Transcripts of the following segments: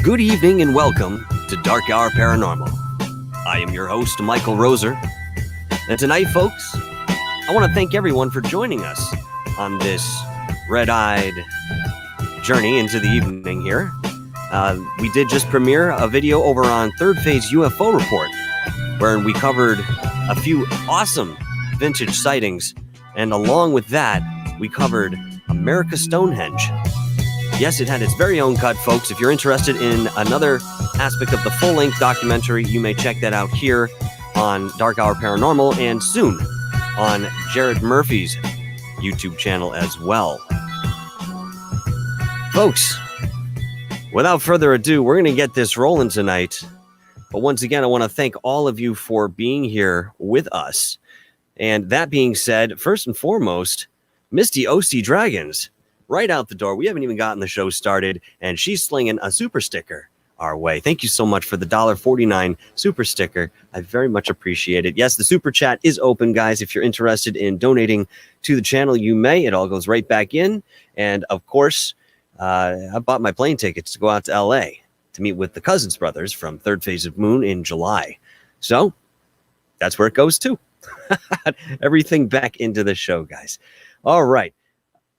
Good evening and welcome to Dark Hour Paranormal. I am your host, Michael Roser. And tonight, folks, I want to thank everyone for joining us on this red-eyed journey into the evening here. We did just premiere a video over on Third Phase UFO Report, wherein we covered a few awesome vintage sightings. And along with that, we covered America's Stonehenge. Yes, it had its very own cut, folks. If you're interested in another aspect of the full-length documentary, you may check that out here on Dark Hour Paranormal and soon on Jared Murphy's YouTube channel as well. Folks, without further ado, we're going to get this rolling tonight. But once again, I want to thank all of you for being here with us. And that being said, first and foremost, Misty OC Dragons. Right out the door. We haven't even gotten the show started, and she's slinging a super sticker our way. Thank you so much for the $1.49 super sticker. I very much appreciate it. Yes, the super chat is open, guys. If you're interested in donating to the channel, you may. It all goes right back in. And of course, I bought my plane tickets to go out to LA to meet with the Cousins brothers from Third Phase of Moon in July. So that's where it goes too. Everything back into the show, guys. All right.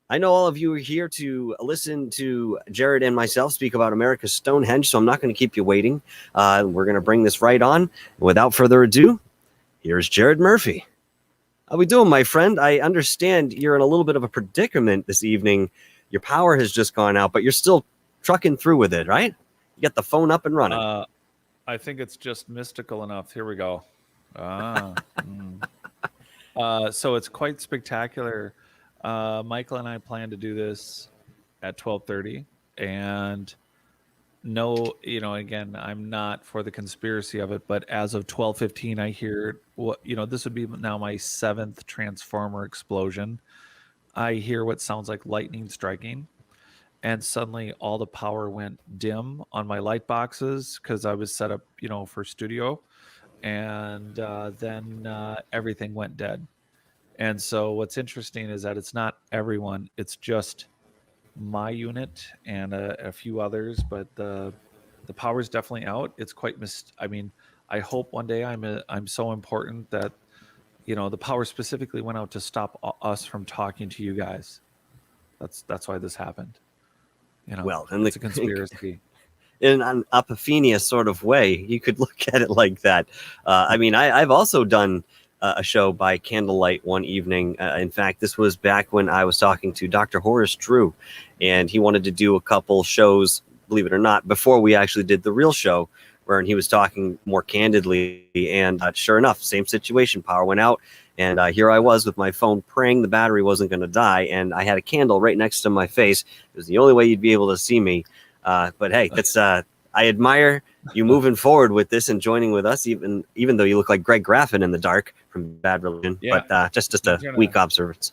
I know all of you are here to listen to Jared and myself speak about America's Stonehenge, so I'm not going to keep you waiting. We're going to bring this right on. Without further ado, here's Jared Murphy. How we doing, my friend? I understand you're in a little bit of a predicament this evening. Your power has just gone out, but you're still trucking through with it, right? You got the phone up and running. I think it's just mystical enough. Here we go. So it's quite spectacular. Michael and I plan to do this at 12:30, and again, I'm not for the conspiracy of it, but as of 12:15, I hear this would be now my 7th transformer explosion. I hear what sounds like lightning striking, and suddenly all the power went dim on my light boxes because I was set up, for studio, and then everything went dead. And so what's interesting is that it's not everyone, it's just my unit and a few others, but the power's definitely out. It's quite I hope one day I'm so important that the power specifically went out to stop us from talking to you guys. That's why this happened. Well, and it's a conspiracy. In an Epiphania sort of way, you could look at it like that. I've also done a show by candlelight one evening. In fact, this was back when I was talking to Dr. Horace Drew, and he wanted to do a couple shows, believe it or not, before we actually did the real show, where he was talking more candidly. And sure enough, same situation, power went out. And here I was with my phone praying the battery wasn't going to die. And I had a candle right next to my face. It was the only way you'd be able to see me. But hey, that's I admire you moving forward with this and joining with us, even though you look like Greg Graffin in the dark from Bad Religion. Yeah. But just a weak observance.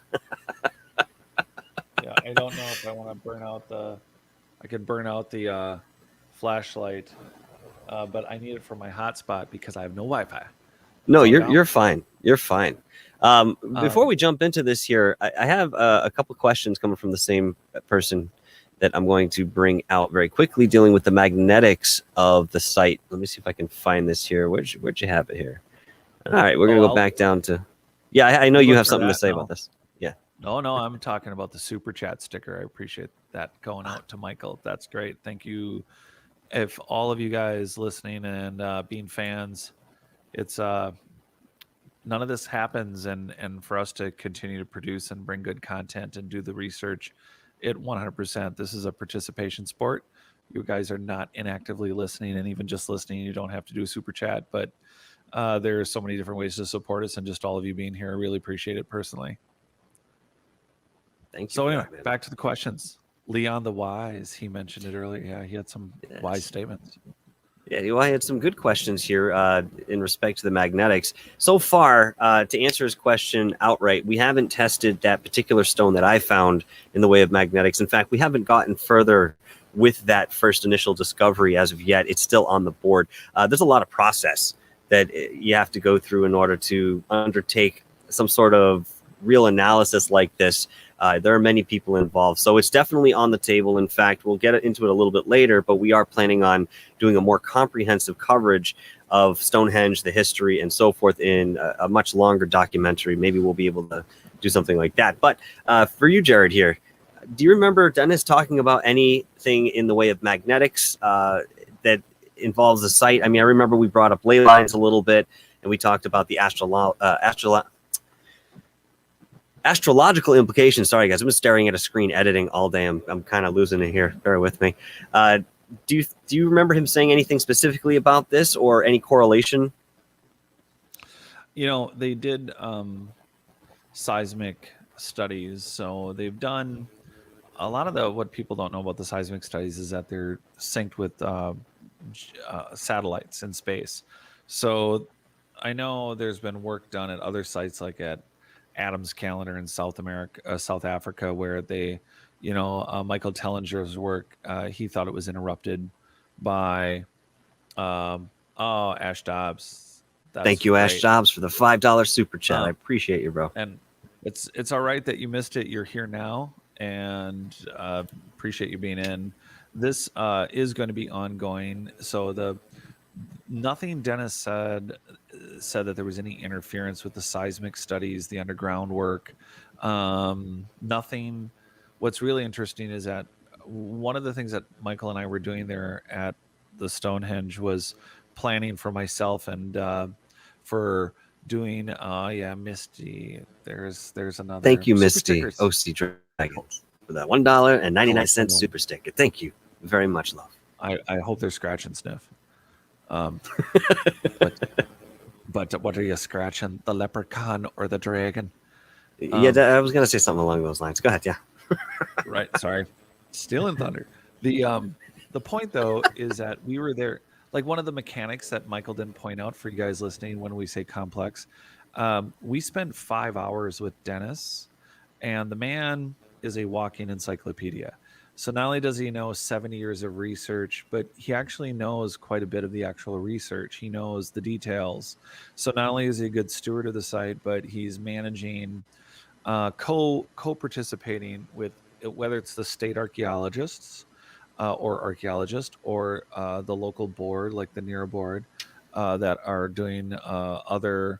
Yeah, I don't know if I want to burn out I could burn out the flashlight, but I need it for my hotspot because I have no Wi-Fi. No, you're fine. You're fine. Before we jump into this here, I have a couple questions coming from the same person that I'm going to bring out very quickly, dealing with the magnetics of the site. Let me see if I can find this here. Where'd you have it here? All right, we're going to go back down to... Yeah, I know you have something to say about this. Yeah. No, I'm talking about the super chat sticker. I appreciate that going out to Michael. That's great. Thank you. If all of you guys listening and being fans, it's none of this happens, and for us to continue to produce and bring good content and do the research, it 100%. This is a participation sport. You guys are not inactively listening, and even just listening, you don't have to do a super chat. But there are so many different ways to support us, and just all of you being here, I really appreciate it personally. Thank you. So anyway, back to the questions. Leon the Wise, he mentioned it earlier. Yeah, he had some wise statements. Yeah, well, I had some good questions here in respect to the magnetics. So far, to answer his question outright, we haven't tested that particular stone that I found in the way of magnetics. In fact, we haven't gotten further with that first initial discovery as of yet. It's still on the board. There's a lot of process that you have to go through in order to undertake some sort of real analysis like this, there are many people involved. So it's definitely on the table. In fact, we'll get into it a little bit later, but we are planning on doing a more comprehensive coverage of Stonehenge, the history, and so forth in a much longer documentary. Maybe we'll be able to do something like that. But for you, Jared, here, do you remember Dennis talking about anything in the way of magnetics that involves the site? I mean, I remember we brought up ley lines a little bit, and we talked about the astrological implications. Sorry, guys, I've been staring at a screen editing all day. I'm kind of losing it here. Bear with me. Do you remember him saying anything specifically about this or any correlation? You know, they did seismic studies, so they've done a lot of what people don't know about the seismic studies is that they're synced with satellites in space. So I know there's been work done at other sites like at Adams Calendar in South Africa, where they, Michael Tellinger's work, he thought it was interrupted by, Ash Dobbs. Thank you, Ash Dobbs, for the $5 super chat. I appreciate you, bro. And it's all right that you missed it. You're here now, and appreciate you being in. This is going to be ongoing. So nothing Dennis said that there was any interference with the seismic studies, the underground work. Nothing. What's really interesting is that one of the things that Michael and I were doing there at the Stonehenge was planning for myself and for doing Misty. There's another. Thank you, Misty. OC Dragons for that $1.99 super sticker. Thank you very much, love. I hope they're scratch and sniff. But what are you scratching? The leprechaun or the dragon? Yeah, I was gonna say something along those lines. Go ahead. Yeah. Right. Sorry. Stealing thunder. The point though is that we were there. Like one of the mechanics that Michael didn't point out for you guys listening when we say complex, we spent 5 hours with Dennis, and the man is a walking encyclopedia. So not only does he know 70 years of research, but he actually knows quite a bit of the actual research. He knows the details. So not only is he a good steward of the site, but he's managing, co-participating with whether it's the state archaeologists or archaeologist or the local board, like the NERA board, that are doing other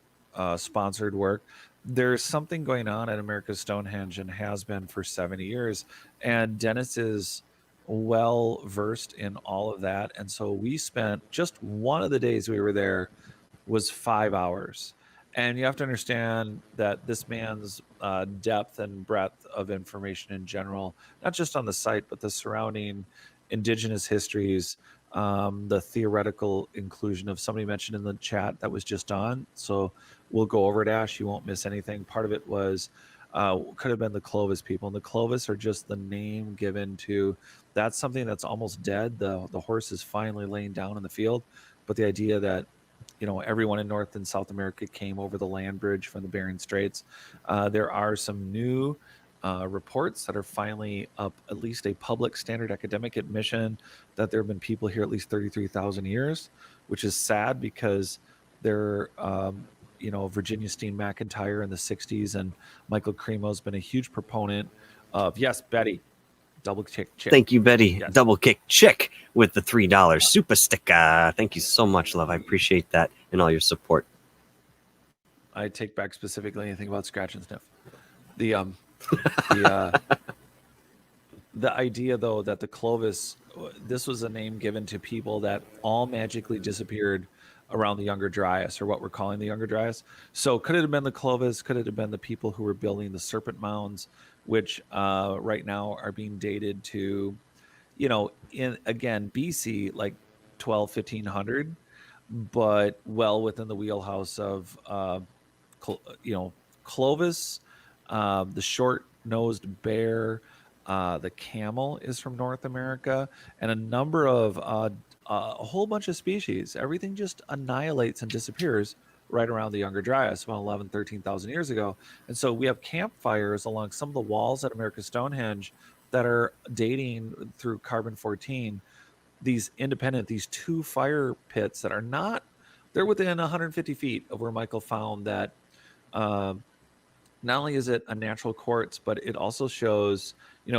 sponsored work. There's something going on at America's Stonehenge and has been for 70 years. And Dennis is well versed in all of that. And so we spent just one of the days we were there was 5 hours. And you have to understand that this man's depth and breadth of information in general, not just on the site, but the surrounding indigenous histories, the theoretical inclusion of somebody mentioned in the chat that was just on. So we'll go over it, Ash. You won't miss anything. Part of it was could have been the Clovis people, and the Clovis are just the name given to. That's something that's almost dead. The horse is finally laying down in the field, but the idea that everyone in North and South America came over the land bridge from the Bering Straits. There are some new reports that are finally up, at least a public standard academic admission that there have been people here at least 33,000 years, which is sad because they're, Virginia Steen McIntyre in the 60s, and Michael Cremo's been a huge proponent of, yes, Betty, double kick chick. Thank you, Betty. Yes. Double kick chick with the $3 super sticker. Thank you so much, love. I appreciate that and all your support. I take back specifically anything about scratch and sniff. The idea, though, that the Clovis, this was a name given to people that all magically disappeared around the Younger Dryas, or what we're calling the Younger Dryas. So could it have been the Clovis? Could it have been the people who were building the serpent mounds, which right now are being dated to, in again BC, like 1500, but well within the wheelhouse of Clovis, the short-nosed bear, the camel is from North America, and a number of a whole bunch of species. Everything just annihilates and disappears right around the Younger Dryas, about 11, 13,000 years ago. And so we have campfires along some of the walls at America's Stonehenge that are dating through carbon-14. These two fire pits that are not, they're within 150 feet of where Michael found that not only is it a natural quartz, but it also shows,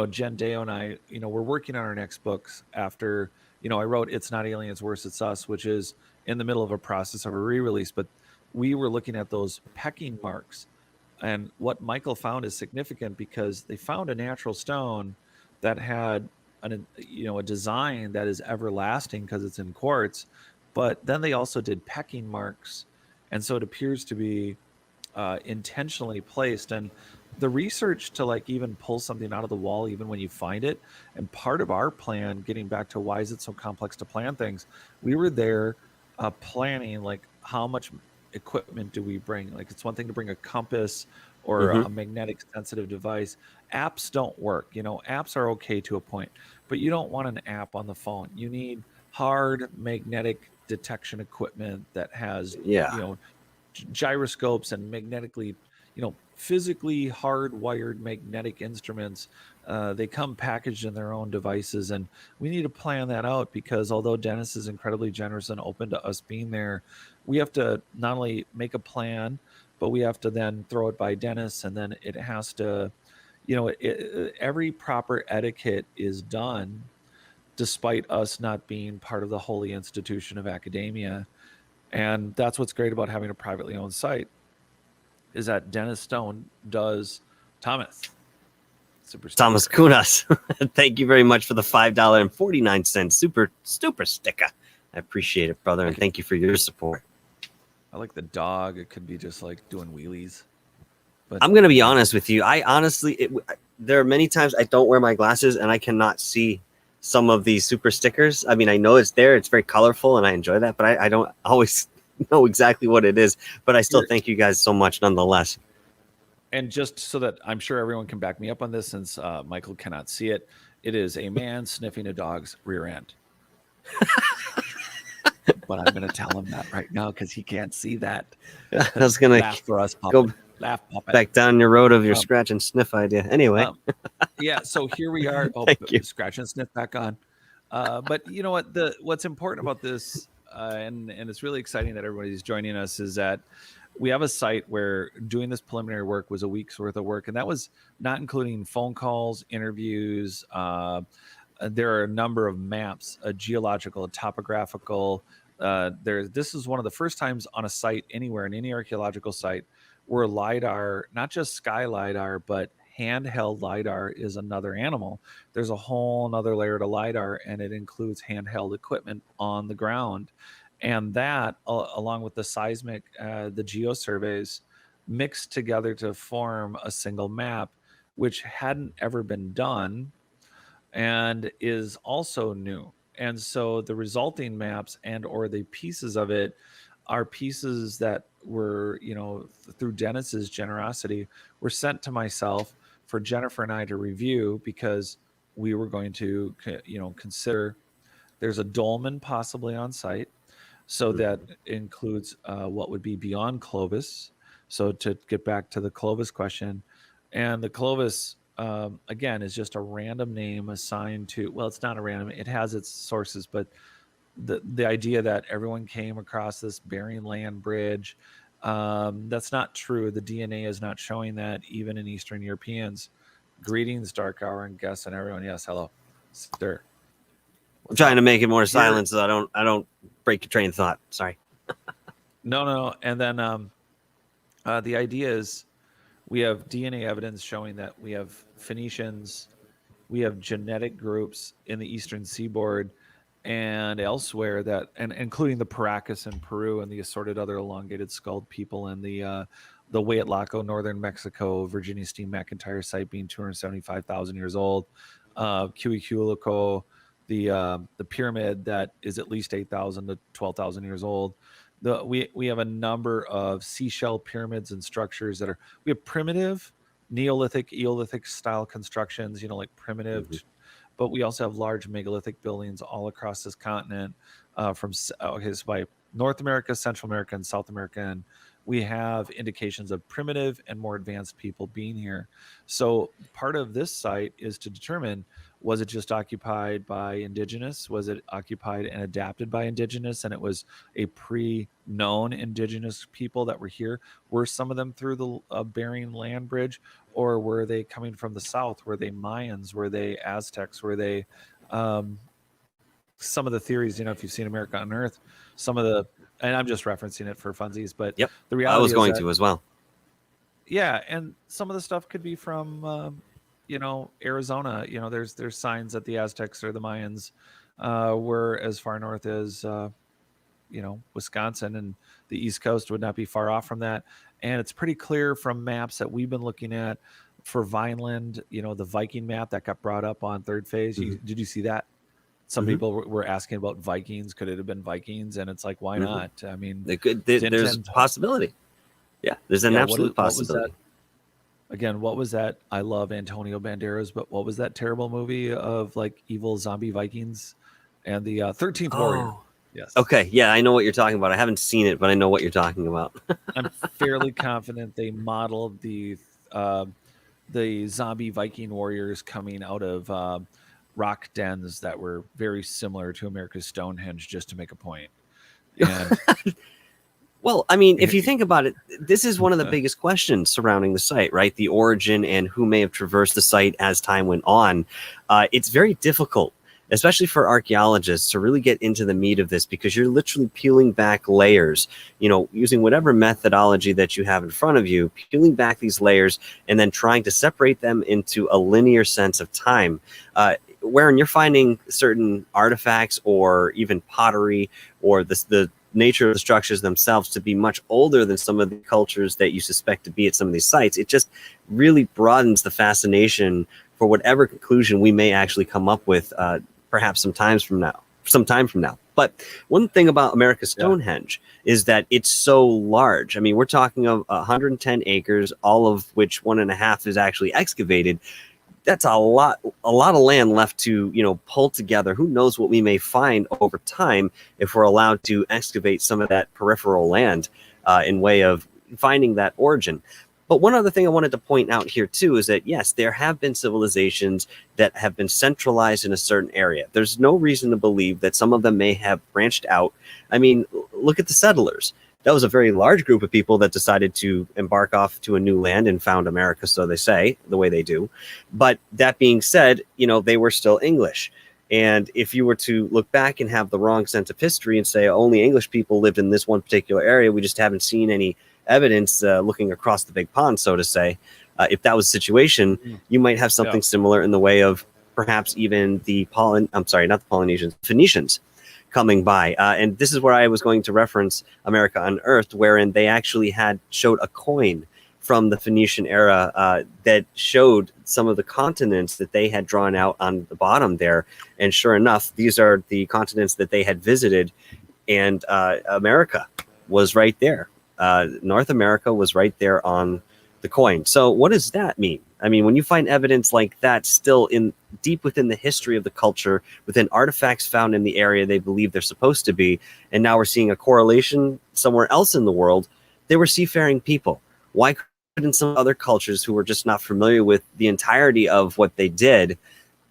Jen Deo and I, we're working on our next books after, I wrote It's Not Aliens, Worse, It's Us, which is in the middle of a process of a re-release, but we were looking at those pecking marks. And what Michael found is significant because they found a natural stone that had a design that is everlasting because it's in quartz, but then they also did pecking marks. And so it appears to be intentionally placed. And the research to like even pull something out of the wall even when you find it, and part of our plan, getting back to why is it so complex to plan things, we were there planning like how much equipment do we bring. Like it's one thing to bring a compass or Hmm. a magnetic sensitive device. Apps don't work. Apps are okay to a point, but you don't want an app on the phone. You need hard magnetic detection equipment that has Yeah. you know gyroscopes and magnetically, physically hardwired magnetic instruments. They come packaged in their own devices, and we need to plan that out because although Dennis is incredibly generous and open to us being there, we have to not only make a plan, but we have to then throw it by Dennis, and then it has to, every proper etiquette is done despite us not being part of the holy institution of academia. And that's what's great about having a privately owned site is that Dennis Stone does Thomas super sticker. Thomas Kunas, thank you very much for the $5.49 super sticker. I appreciate it, brother, and thank you for your support. I like the dog. It could be just like doing wheelies. But I'm gonna be honest with you. I honestly, there are many times I don't wear my glasses and I cannot see some of these super stickers. I mean, I know it's there. It's very colorful, and I enjoy that, but I don't always know exactly what it is. But I still thank you guys so much, nonetheless. And just so that I'm sure everyone can back me up on this, since Michael cannot see it, it is a man sniffing a dog's rear end. But I'm going to tell him that right now because he can't see that. I was gonna laugh for us, go laugh, puppet. back down your road of your scratch and sniff idea. Anyway, yeah. So here we are. Oh, thank you. Scratch and sniff back on. But you know what? What's important about this, and it's really exciting that everybody's joining us, is that we have a site where doing this preliminary work was a week's worth of work, and that was not including phone calls, interviews. There are a number of maps, a geological, a topographical. This is one of the first times on a site anywhere in any archaeological site where LiDAR, not just sky LiDAR, but handheld LiDAR is another animal. There's a whole another layer to LiDAR, and it includes handheld equipment on the ground. And that, along with the seismic, the geosurveys, mixed together to form a single map, which hadn't ever been done and is also new. And so the resulting maps and or the pieces of it are pieces that were, through Dennis's generosity, were sent to myself for Jennifer and I to review because we were going to, consider there's a dolmen possibly on site. So that includes what would be beyond Clovis. So to get back to the Clovis question, and the Clovis, again, is just a random name assigned to, well, it's not a random, it has its sources, but the idea that everyone came across this Bering Land Bridge, that's not true. The DNA is not showing that even in Eastern Europeans. Greetings, Dark Hour and guests and everyone. Yes, hello, sir. I'm trying to make it more silent so I don't break your train of thought. Sorry. No. And then the idea is we have DNA evidence showing that we have Phoenicians, we have genetic groups in the Eastern Seaboard and elsewhere that, and including the Paracas in Peru and the assorted other elongated skulled people in the Hueyatlaco, northern Mexico, Virginia Steam McIntyre site being 275,000 years old, Cuicuilco, the pyramid that is at least 8,000 to 12,000 years old. We have a number of seashell pyramids and structures that are, we have primitive Neolithic, Eolithic style constructions, like primitive, but we also have large megalithic buildings all across this continent, so by North America, Central America, and South America, and we have indications of primitive and more advanced people being here. So part of this site is to determine, was it just occupied by indigenous? Was it occupied and adapted by indigenous? And it was a pre-known indigenous people that were here? Were some of them through the Bering Land Bridge, or were they coming from the south? Were they Mayans? Were they Aztecs? Were they some of the theories, if you've seen America Unearthed, some of the, and I'm just referencing it for funsies, but Yep. the I reality was is going that, to as well. yeah, and some of the stuff could be from, Arizona. There's signs that the Aztecs or the Mayans were as far north as, Wisconsin, and the East Coast would not be far off from that. And it's pretty clear from maps that we've been looking at for Vineland, the Viking map that got brought up on third phase. Did you see that? Some people were asking about Vikings. Could it have been Vikings? And it's like, why not? I mean, There's a possibility. Yeah, there's an absolute possibility. What was that? I love Antonio Banderas, but what was that terrible movie of like evil zombie Vikings and the 13th Warrior? Yes. Okay. Yeah, I know what you're talking about. I haven't seen it, but I know what you're talking about. I'm fairly confident they modeled the zombie Viking warriors coming out of rock dens that were very similar to America's Stonehenge, just to make a point. And well, I mean, if you think about it, this is one of the biggest questions surrounding the site, right? The origin and who may have traversed the site as time went on. It's very difficult, especially for archaeologists, to really get into the meat of this, because you're literally peeling back layers, using whatever methodology that you have in front of you, peeling back these layers and then trying to separate them into a linear sense of time. Wherein you're finding certain artifacts or even pottery or the nature of the structures themselves to be much older than some of the cultures that you suspect to be at some of these sites. It just really broadens the fascination for whatever conclusion we may actually come up with, perhaps some time from now. But one thing about America's Stonehenge is that it's so large. I mean, we're talking of 110 acres, all of which 1.5 is actually excavated. That's a lot of land left to, pull together. Who knows what we may find over time if we're allowed to excavate some of that peripheral land in way of finding that origin. But one other thing I wanted to point out here too is that, yes, there have been civilizations that have been centralized in a certain area. There's no reason to believe that some of them may have branched out. I mean, look at the settlers. That was a very large group of people that decided to embark off to a new land and found America, so they say, the way they do. But that being said, they were still English. And if you were to look back and have the wrong sense of history and say only English people lived in this one particular area, we just haven't seen any evidence looking across the big pond, so to say. If that was the situation, you might have something similar in the way of perhaps even not the Polynesians, Phoenicians coming by. And this is where I was going to reference America Unearthed, wherein they actually showed a coin from the Phoenician era that showed some of the continents that they had drawn out on the bottom there. And sure enough, these are the continents that they had visited, and America was right there. North America was right there on the coin. So what does that mean? I mean, when you find evidence like that still deep within the history of the culture, within artifacts found in the area they believe they're supposed to be, and now we're seeing a correlation somewhere else in the world, they were seafaring people. Why couldn't some other cultures who were just not familiar with the entirety of what they did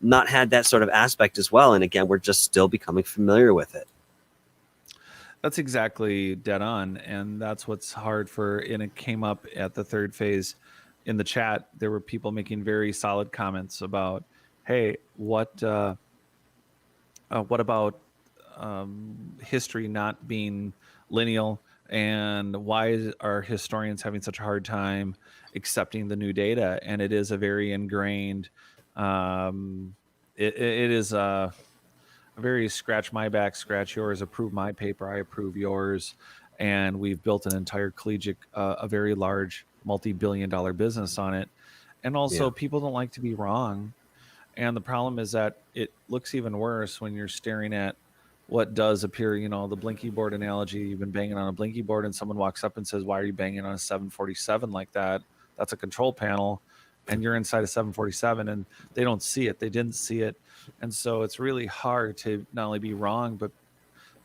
not had that sort of aspect as well? And again, we're just still becoming familiar with it. That's exactly dead on. And that's what's hard and it came up at the third phase in the chat. There were people making very solid comments about, hey, what about history not being lineal, and why are historians having such a hard time accepting the new data? And it is a very ingrained, it is a very scratch my back, scratch yours, approve my paper, I approve yours. And we've built an entire collegiate, a very large multi-billion-dollar business on it. And also people don't like to be wrong. And the problem is that it looks even worse when you're staring at what does appear, the blinky board analogy. You've been banging on a blinky board and someone walks up and says, why are you banging on a 747 like that? That's a control panel. And you're inside a 747 and they don't see it. They didn't see it. And so it's really hard to not only be wrong, but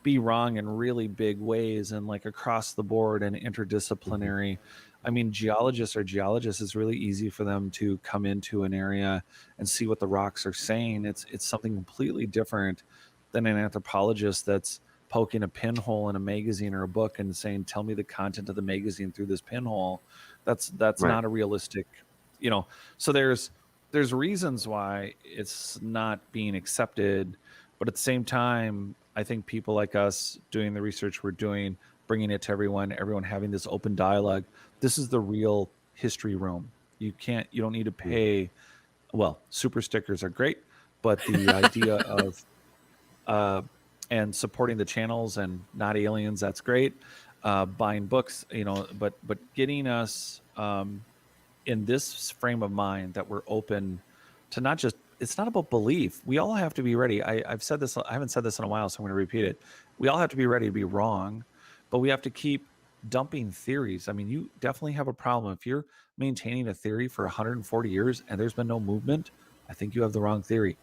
be wrong in really big ways and like across the board and Mhm. interdisciplinary. I mean, geologists are geologists. It's really easy for them to come into an area and see what the rocks are saying. It's something completely different than an anthropologist that's poking a pinhole in a magazine or a book and saying, "Tell me the content of the magazine through this pinhole." That's Right. not a realistic, you know. So there's reasons why it's not being accepted, but at the same time, I think people like us doing the research we're doing, bringing it to everyone having this open dialogue. This is the real history room. You don't need to Mm. pay. Well, super stickers are great, but the idea of uh, and supporting the channels and not aliens, that's great. Buying books, but getting us in this frame of mind that we're open to not just, it's not about belief. We all have to be ready. I've said this, I haven't said this in a while, so I'm going to repeat it. We all have to be ready to be wrong, but we have to keep dumping theories. I mean, you definitely have a problem if you're maintaining a theory for 140 years and there's been no movement. I think you have the wrong theory.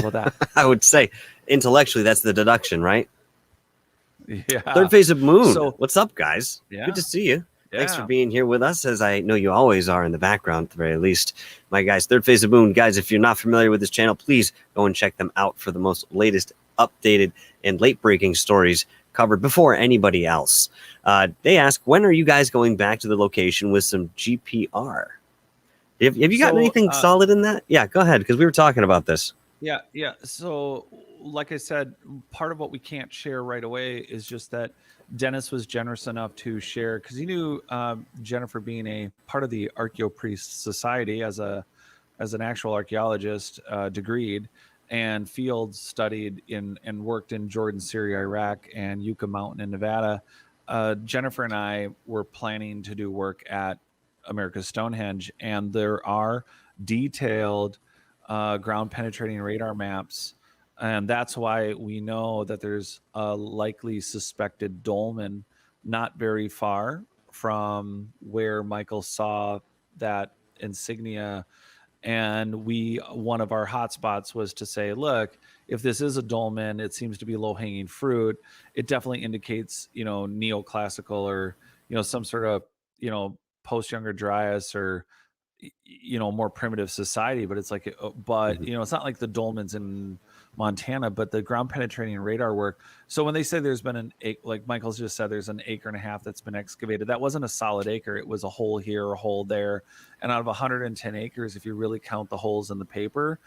How about that? I would say intellectually, that's the deduction, right? Yeah. Third phase of Moon. So, What's up, guys? Good yeah, to see you. Thanks for yeah. being here with us, as I know you always are in the background, at the very least. My guys, Third Phase of Moon. Guys, if you're not familiar with this channel, please go and check them out for the most latest, updated, and late breaking stories covered before anybody else. They ask, when are you guys going back to the location with some GPR? Have you gotten So, anything solid in that? Yeah, go ahead, because we were talking about this. yeah, yeah. So, like I said, part of what we can't share right away is just that Dennis was generous enough to share because he knew Jennifer being a part of the Archeo Priest Society as an actual archaeologist, degreed and field studied in and worked in Jordan, Syria, Iraq, and Yucca Mountain in Nevada. Jennifer and I were planning to do work at America's Stonehenge, and there are detailed ground penetrating radar maps. And that's why we know that there's a likely suspected dolmen not very far from where Michael saw that insignia. And one of our hotspots was to say, look, if this is a dolmen, it seems to be low hanging fruit. It definitely indicates, neoclassical or, some sort of, post Younger Dryas or more primitive society, but it's like but Mhm. it's not like the dolmens in Montana, but the ground penetrating radar work. So when they say there's been like Michael's just said, there's an acre and a half that's been excavated, that wasn't a solid acre. It was a hole here, a hole there. And out of 110 acres, if you really count the holes in the paper,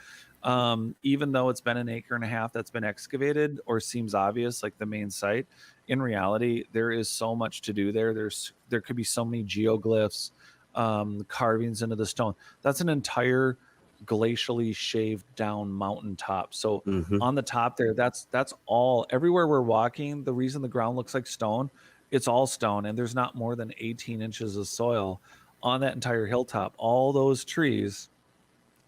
even though it's been an acre and a half that's been excavated or seems obvious, like the main site, in reality there is so much to do there. There could be so many geoglyphs, carvings into the stone. That's an entire glacially shaved down mountaintop. So Mhm. on the top there, that's all. Everywhere we're walking, the reason the ground looks like stone, it's all stone, and there's not more than 18 inches of soil on that entire hilltop. All those trees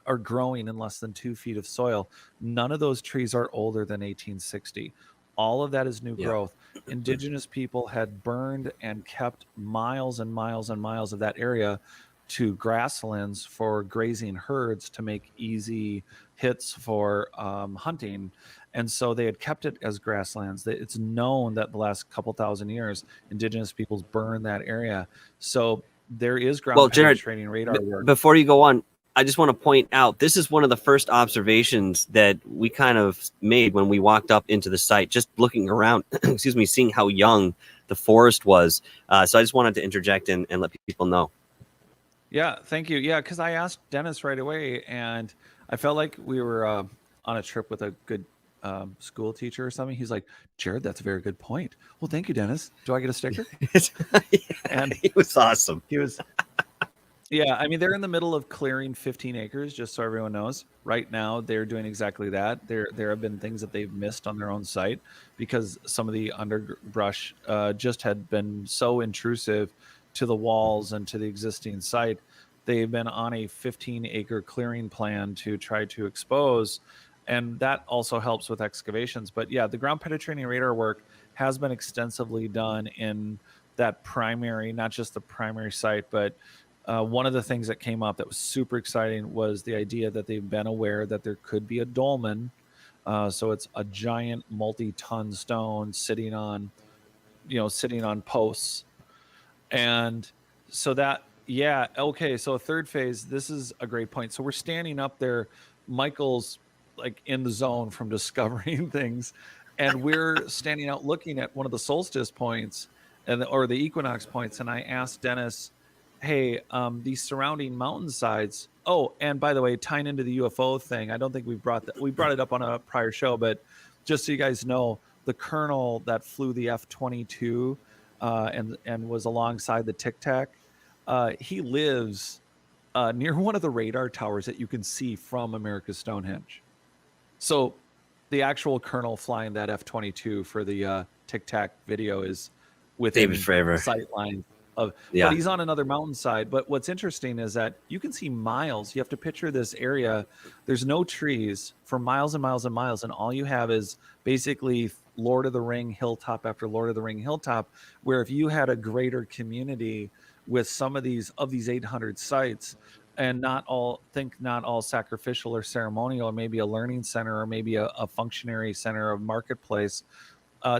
are growing in less than 2 feet of soil. None of those trees are older than 1860. All of that is new Yeah. growth. Indigenous people had burned and kept miles and miles and miles of that area to grasslands for grazing herds to make easy hits for hunting. And so they had kept it as grasslands. It's known that the last couple thousand years, indigenous peoples burned that area. So there is Well, ground Jared, penetrating radar work. before you go on, I just want to point out this is one of the first observations that we kind of made when we walked up into the site, just looking around, excuse me, seeing how young the forest was. So I just wanted to interject and let people know. Yeah, thank you. Yeah, because I asked Dennis right away, and I felt like we were on a trip with a good school teacher or something. He's like, Jared, that's a very good point. Well, thank you, Dennis. Do I get a sticker? Yeah, And it was awesome. he was, yeah, I mean, they're in the middle of clearing 15 acres, just so everyone knows. Right now, they're doing exactly that. There have been things that they've missed on their own site because some of the underbrush just had been so intrusive to the walls and to the existing site. They've been on a 15-acre clearing plan to try to expose, and that also helps with excavations. But yeah, the ground penetrating radar work has been extensively done in that primary, not just the primary site, but one of the things that came up that was super exciting was the idea that they've been aware that there could be a dolmen So it's a giant multi-ton stone sitting on, sitting on posts. And so that, yeah, okay. So a third phase, this is a great point. So we're standing up there. Michael's like in the zone from discovering things. And we're standing out looking at one of the solstice points or the equinox points. And I asked Dennis, hey, these surrounding mountainsides. Oh, and by the way, tying into the UFO thing, I don't think we brought it up on a prior show, but just so you guys know, the colonel that flew the F-22 and was alongside the Tic Tac. He lives near one of the radar towers that you can see from America's Stonehenge. So the actual colonel flying that F-22 for the Tic Tac video is David within Fravor. sight line of, Yeah. but he's on another mountainside. But what's interesting is that you can see miles. You have to picture this area. There's no trees for miles and miles and miles, and all you have is basically Lord of the Ring hilltop after Lord of the Ring hilltop, where if you had a greater community with some of these 800 sites, and not all sacrificial or ceremonial, or maybe a learning center, or maybe a functionary center, a marketplace,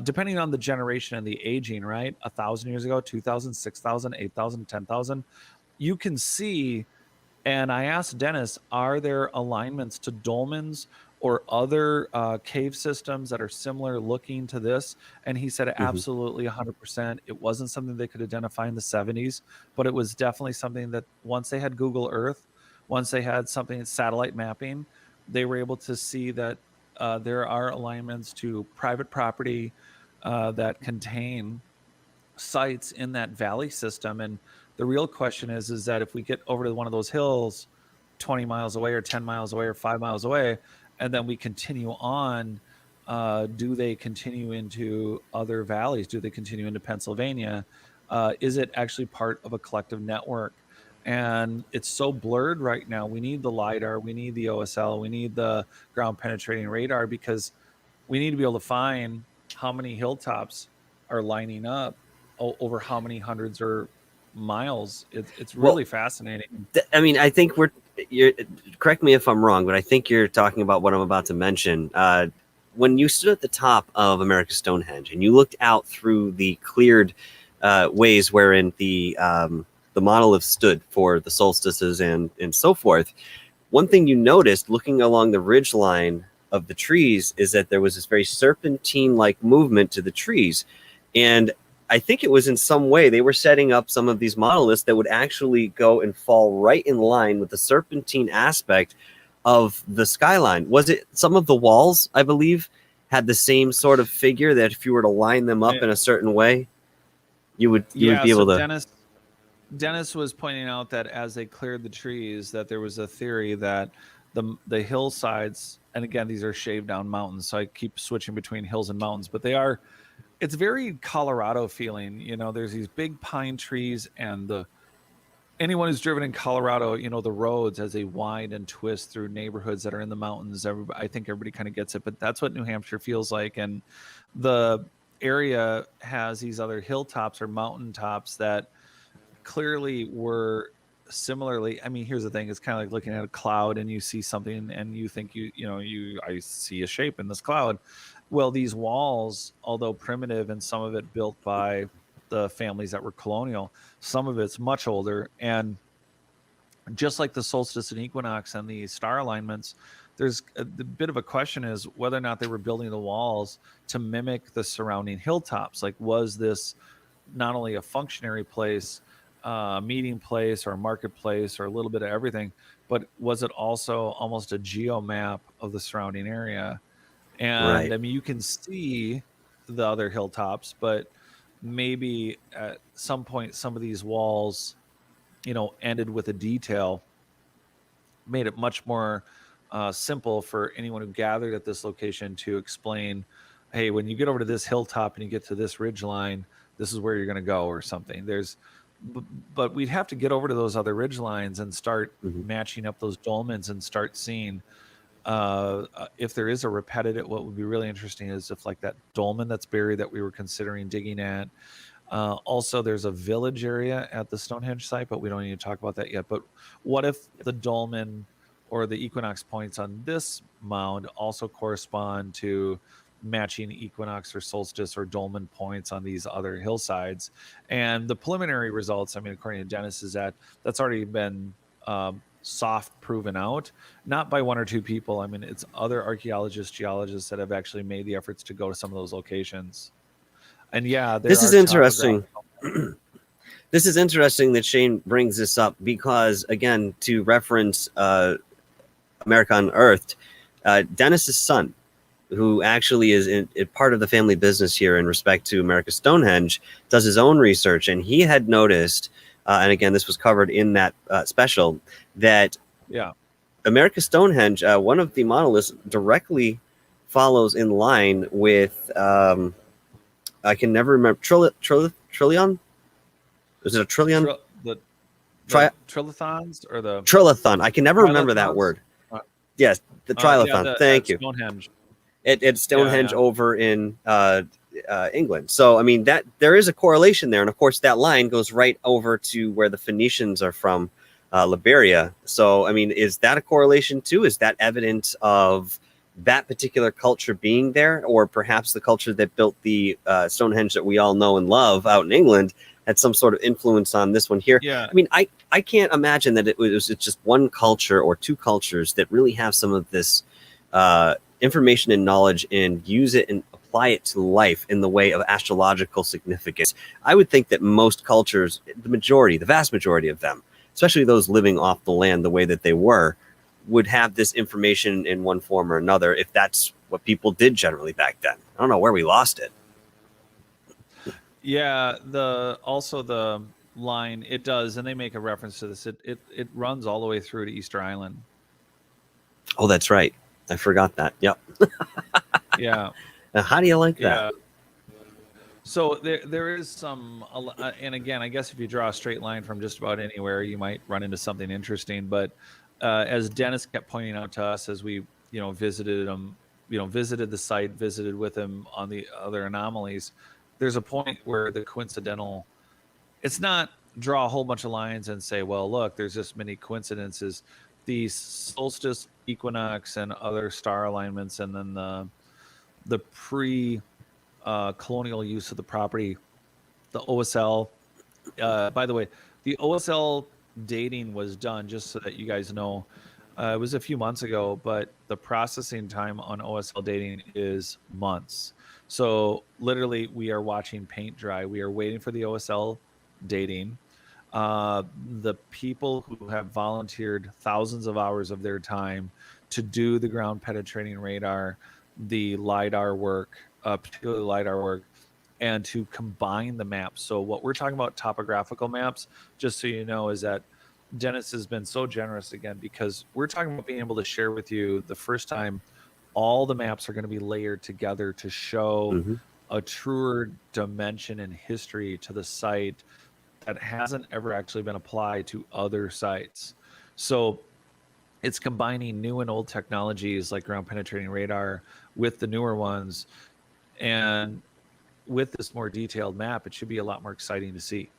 depending on the generation and the aging, right? 1,000 years ago, 2,000, 6,000, 8,000, 10,000, you can see. And I asked Dennis, are there alignments to dolmens or other cave systems that are similar looking to this? And he said, Mhm. absolutely 100%. It wasn't something they could identify in the 70s, but it was definitely something that once they had Google Earth, once they had something satellite mapping, they were able to see that there are alignments to private property that contain sites in that valley system. And the real question is that if we get over to one of those hills 20 miles away or 10 miles away or 5 miles away, and then we continue on, do they continue into other valleys? Do they continue into Pennsylvania? Is it actually part of a collective network? And it's so blurred right now. We need the LiDAR, we need the OSL, we need the ground penetrating radar, because we need to be able to find how many hilltops are lining up over how many hundreds or miles. It's Well, really fascinating. I mean, I think you're, correct me if I'm wrong, but I think you're talking about what I'm about to mention. When you stood at the top of America's Stonehenge and you looked out through the cleared ways wherein the monolith stood for the solstices and so forth, one thing you noticed looking along the ridge line of the trees is that there was this very serpentine-like movement to the trees. And I think it was in some way they were setting up some of these monoliths that would actually go and fall right in line with the serpentine aspect of the skyline. Was it some of the walls, I believe, had the same sort of figure that if you were to line them up in a certain way, you would Yeah, be so able to. Dennis was pointing out that as they cleared the trees, that there was a theory that the hillsides, and again, these are shaved down mountains, so I keep switching between hills and mountains, but it's very Colorado feeling. There's these big pine trees, and anyone who's driven in Colorado, the roads as they wind and twist through neighborhoods that are in the mountains. I think everybody kind of gets it, but that's what New Hampshire feels like. And the area has these other hilltops or mountaintops that clearly were similarly. I mean, here's the thing: it's kind of like looking at a cloud and you see something and you think I see a shape in this cloud. Well, these walls, although primitive and some of it built by the families that were colonial, some of it's much older. And just like the solstice and equinox and the star alignments, there's the bit of a question is whether or not they were building the walls to mimic the surrounding hilltops. Like, was this not only a functionary place, meeting place, or a marketplace, or a little bit of everything, but was it also almost a geomap of the surrounding area? And Right. I mean, you can see the other hilltops, but maybe at some point, some of these walls, ended with a detail, made it much more simple for anyone who gathered at this location to explain, hey, when you get over to this hilltop and you get to this ridge line, this is where you're going to go, or something. But we'd have to get over to those other ridge lines and start Mhm. matching up those dolmens and start seeing if there is a repetitive. What would be really interesting is if, like, that dolmen that's buried that we were considering digging at. Also, there's a village area at the Stonehenge site, but we don't need to talk about that yet. But what if the dolmen or the equinox points on this mound also correspond to matching equinox or solstice or dolmen points on these other hillsides. And the preliminary results, I mean, according to Dennis, is that that's already been soft proven out, not by one or two people. I mean, it's other archaeologists, geologists that have actually made the efforts to go to some of those locations. And yeah, there This is are interesting. topographical. This is interesting that Shane brings this up because, again, to reference America Unearthed, Dennis's son, who actually is in part of the family business here in respect to America Stonehenge, does his own research, and he had noticed, and again, this was covered in that special, that America Stonehenge, one of the monoliths, directly follows in line with, I can never remember, Trillion? Is it a trillion? The trilithons or the Trilithon. I can never remember that word. Yes, the trilithon. Thank you. Stonehenge. It's Stonehenge over in England. So I mean that there is a correlation there, and of course that line goes right over to where the Phoenicians are from, Liberia. So I mean, is that a correlation too? Is that evidence of that particular culture being there, or perhaps the culture that built the Stonehenge that we all know and love out in England had some sort of influence on this one here? Yeah. I mean, I can't imagine that it's just one culture or two cultures that really have some of this information and knowledge and use it and apply it to life in the way of astrological significance. I would think that most cultures, the vast majority of them, especially those living off the land the way that they were, would have this information in one form or another, if that's what people did generally back then. I don't know where we lost it. Yeah, the line, it does, and they make a reference to this. It runs all the way through to Easter Island. Oh, that's right. I forgot that. Yep. Yeah. Now, how do you like that? So there is some, and again, I guess if you draw a straight line from just about anywhere, you might run into something interesting. But as Dennis kept pointing out to us as we, visited him, visited the site, visited with him on the other anomalies, there's a point where the coincidental, it's not draw a whole bunch of lines and say, well, look, there's this many coincidences. The solstice, equinox, and other star alignments, and then the pre-colonial use of the property, the OSL. By the way, the OSL dating was done, just so that you guys know, it was a few months ago, but the processing time on OSL dating is months. So literally, we are watching paint dry. We are waiting for the OSL dating. The people who have volunteered thousands of hours of their time to do the ground penetrating radar, the LiDAR work, particularly LiDAR work, and to combine the maps. So what we're talking about, topographical maps, just so you know, is that Dennis has been so generous again, because we're talking about being able to share with you the first time all the maps are going to be layered together to show a truer dimension and history to the site that hasn't ever actually been applied to other sites. So it's combining new and old technologies like ground penetrating radar with the newer ones. And with this more detailed map, it should be a lot more exciting to see.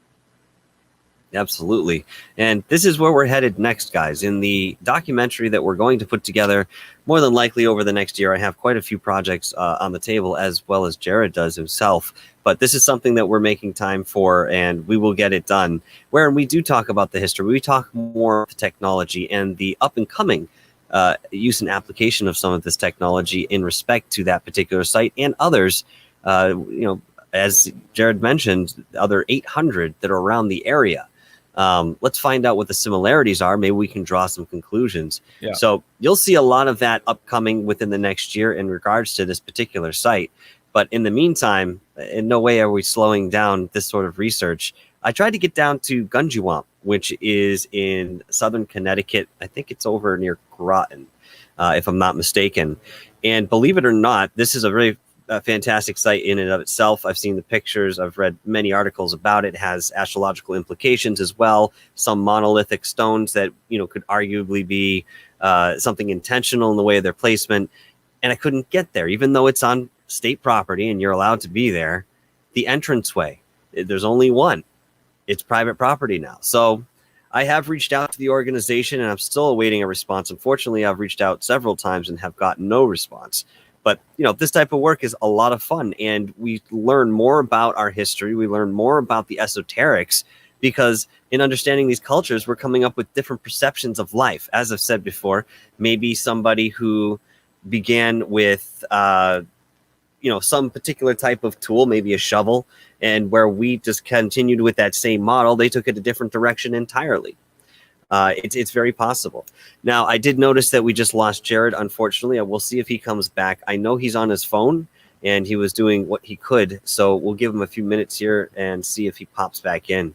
Absolutely. And this is where we're headed next, guys. In the documentary that we're going to put together, more than likely over the next year, I have quite a few projects on the table, as well as Jared does himself. But this is something that we're making time for, and we will get it done, where we do talk about the history. We talk more of the technology and the up-and-coming use and application of some of this technology in respect to that particular site and others. As Jared mentioned, other 800 that are around the area. Let's find out what the similarities are. Maybe we can draw some conclusions. Yeah. So you'll see a lot of that upcoming within the next year in regards to this particular site. But in the meantime, in no way are we slowing down this sort of research. I tried to get down to Gunjiwamp, which is in southern Connecticut. I think it's over near Groton, if I'm not mistaken. And believe it or not, this is a very fantastic site in and of itself. I've seen the pictures. I've read many articles about it. It has astrological implications as well. Some monolithic stones that, could arguably be something intentional in the way of their placement. And I couldn't get there, even though it's on state property and you're allowed to be there. The entranceway, there's only one. It's private property now. So I have reached out to the organization, and I'm still awaiting a response. Unfortunately, I've reached out several times and have gotten no response. But, this type of work is a lot of fun, and we learn more about our history. We learn more about the esoterics, because in understanding these cultures, we're coming up with different perceptions of life. As I've said before, maybe somebody who began with, some particular type of tool, maybe a shovel, and where we just continued with that same model, they took it a different direction entirely. It's very possible. Now, I did notice that we just lost Jared, unfortunately. I will see if he comes back. I know he's on his phone, and he was doing what he could, so we'll give him a few minutes here and see if he pops back in.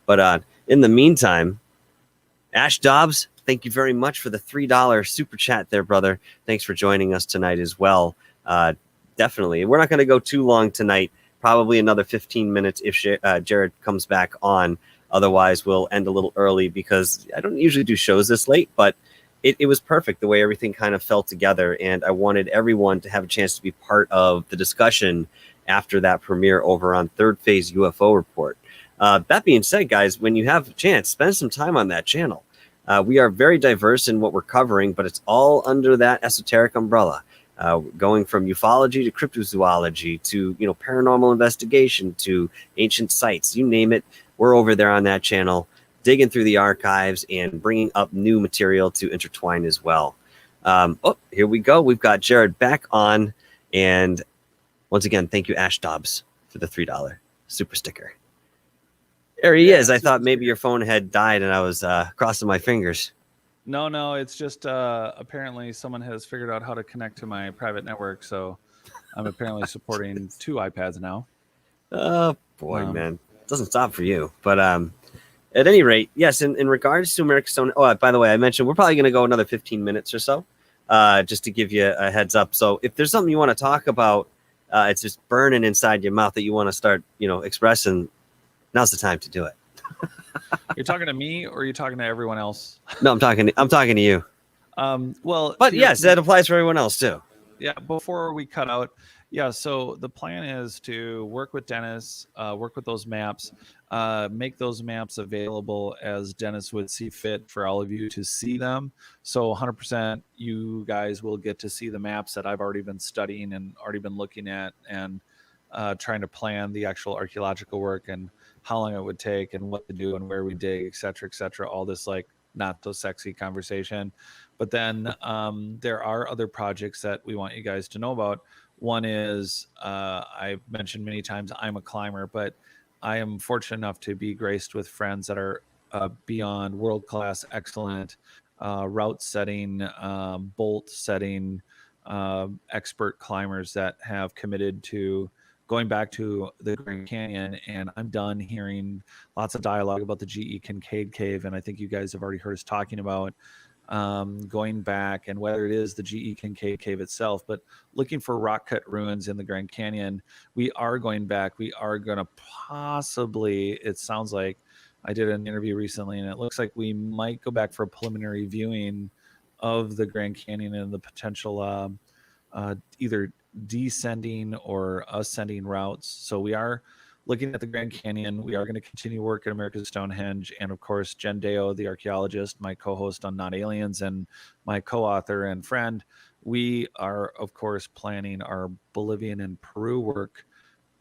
But in the meantime, Ash Dobbs, thank you very much for the $3 super chat there, brother. Thanks for joining us tonight as well. Definitely. We're not going to go too long tonight, probably another 15 minutes if Jared comes back on. Otherwise, we'll end a little early because I don't usually do shows this late, but it was perfect the way everything kind of fell together. And I wanted everyone to have a chance to be part of the discussion after that premiere over on Third Phase UFO Report. That being said, guys, when you have a chance, spend some time on that channel. We are very diverse in what we're covering, but it's all under that esoteric umbrella. Going from ufology to cryptozoology to paranormal investigation to ancient sites, you name it, we're over there on that channel, digging through the archives and bringing up new material to intertwine as well. Here we go. We've got Jared back on, and once again, thank you, Ash Dobbs, for the $3 super sticker. There he is. I thought maybe your phone had died, and I was crossing my fingers. No, it's just apparently someone has figured out how to connect to my private network, so I'm apparently supporting 2 iPads now. Oh, boy, man. It doesn't stop for you. But at any rate, yes, in regards to American Stone... Oh, by the way, I mentioned we're probably going to go another 15 minutes or so, just to give you a heads up. So if there's something you want to talk about, it's just burning inside your mouth that you want to start, expressing, now's the time to do it. You're talking to me, or are you talking to everyone else? No, I'm talking to you. But yes, that applies for everyone else too. Yeah. Before we cut out, so the plan is to work with Dennis, work with those maps, make those maps available as Dennis would see fit for all of you to see them. So 100% you guys will get to see the maps that I've already been studying and already been looking at, and trying to plan the actual archaeological work and how long it would take and what to do and where we dig, et cetera, all this like not so sexy conversation. But then there are other projects that we want you guys to know about. One is, I've mentioned many times, I'm a climber, but I am fortunate enough to be graced with friends that are beyond world-class, excellent route setting, bolt setting, expert climbers that have committed to going back to the Grand Canyon. And I'm done hearing lots of dialogue about the G.E. Kincaid Cave, and I think you guys have already heard us talking about going back, and whether it is the G.E. Kincaid Cave itself, but looking for rock cut ruins in the Grand Canyon. We are going back. We are going to possibly, it sounds like, I did an interview recently, and it looks like we might go back for a preliminary viewing of the Grand Canyon and the potential either descending or ascending routes. So we are looking at the Grand Canyon. We are going to continue work at America's Stonehenge. And of course, Jen Deo, the archaeologist, my co-host on Not Aliens and my co-author and friend, we are, of course, planning our Bolivian and Peru work.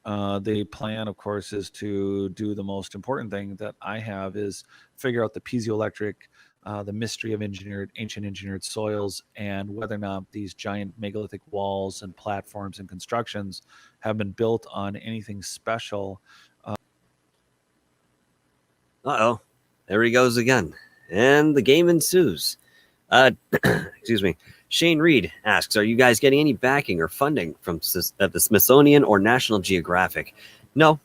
The plan, of course, is to do the most important thing that I have, is figure out the piezoelectric, the mystery of ancient engineered soils, and whether or not these giant megalithic walls and platforms and constructions have been built on anything special. Uh-oh. There he goes again. And the game ensues. Excuse me. Shane Reed asks, are you guys getting any backing or funding from the Smithsonian or National Geographic? No.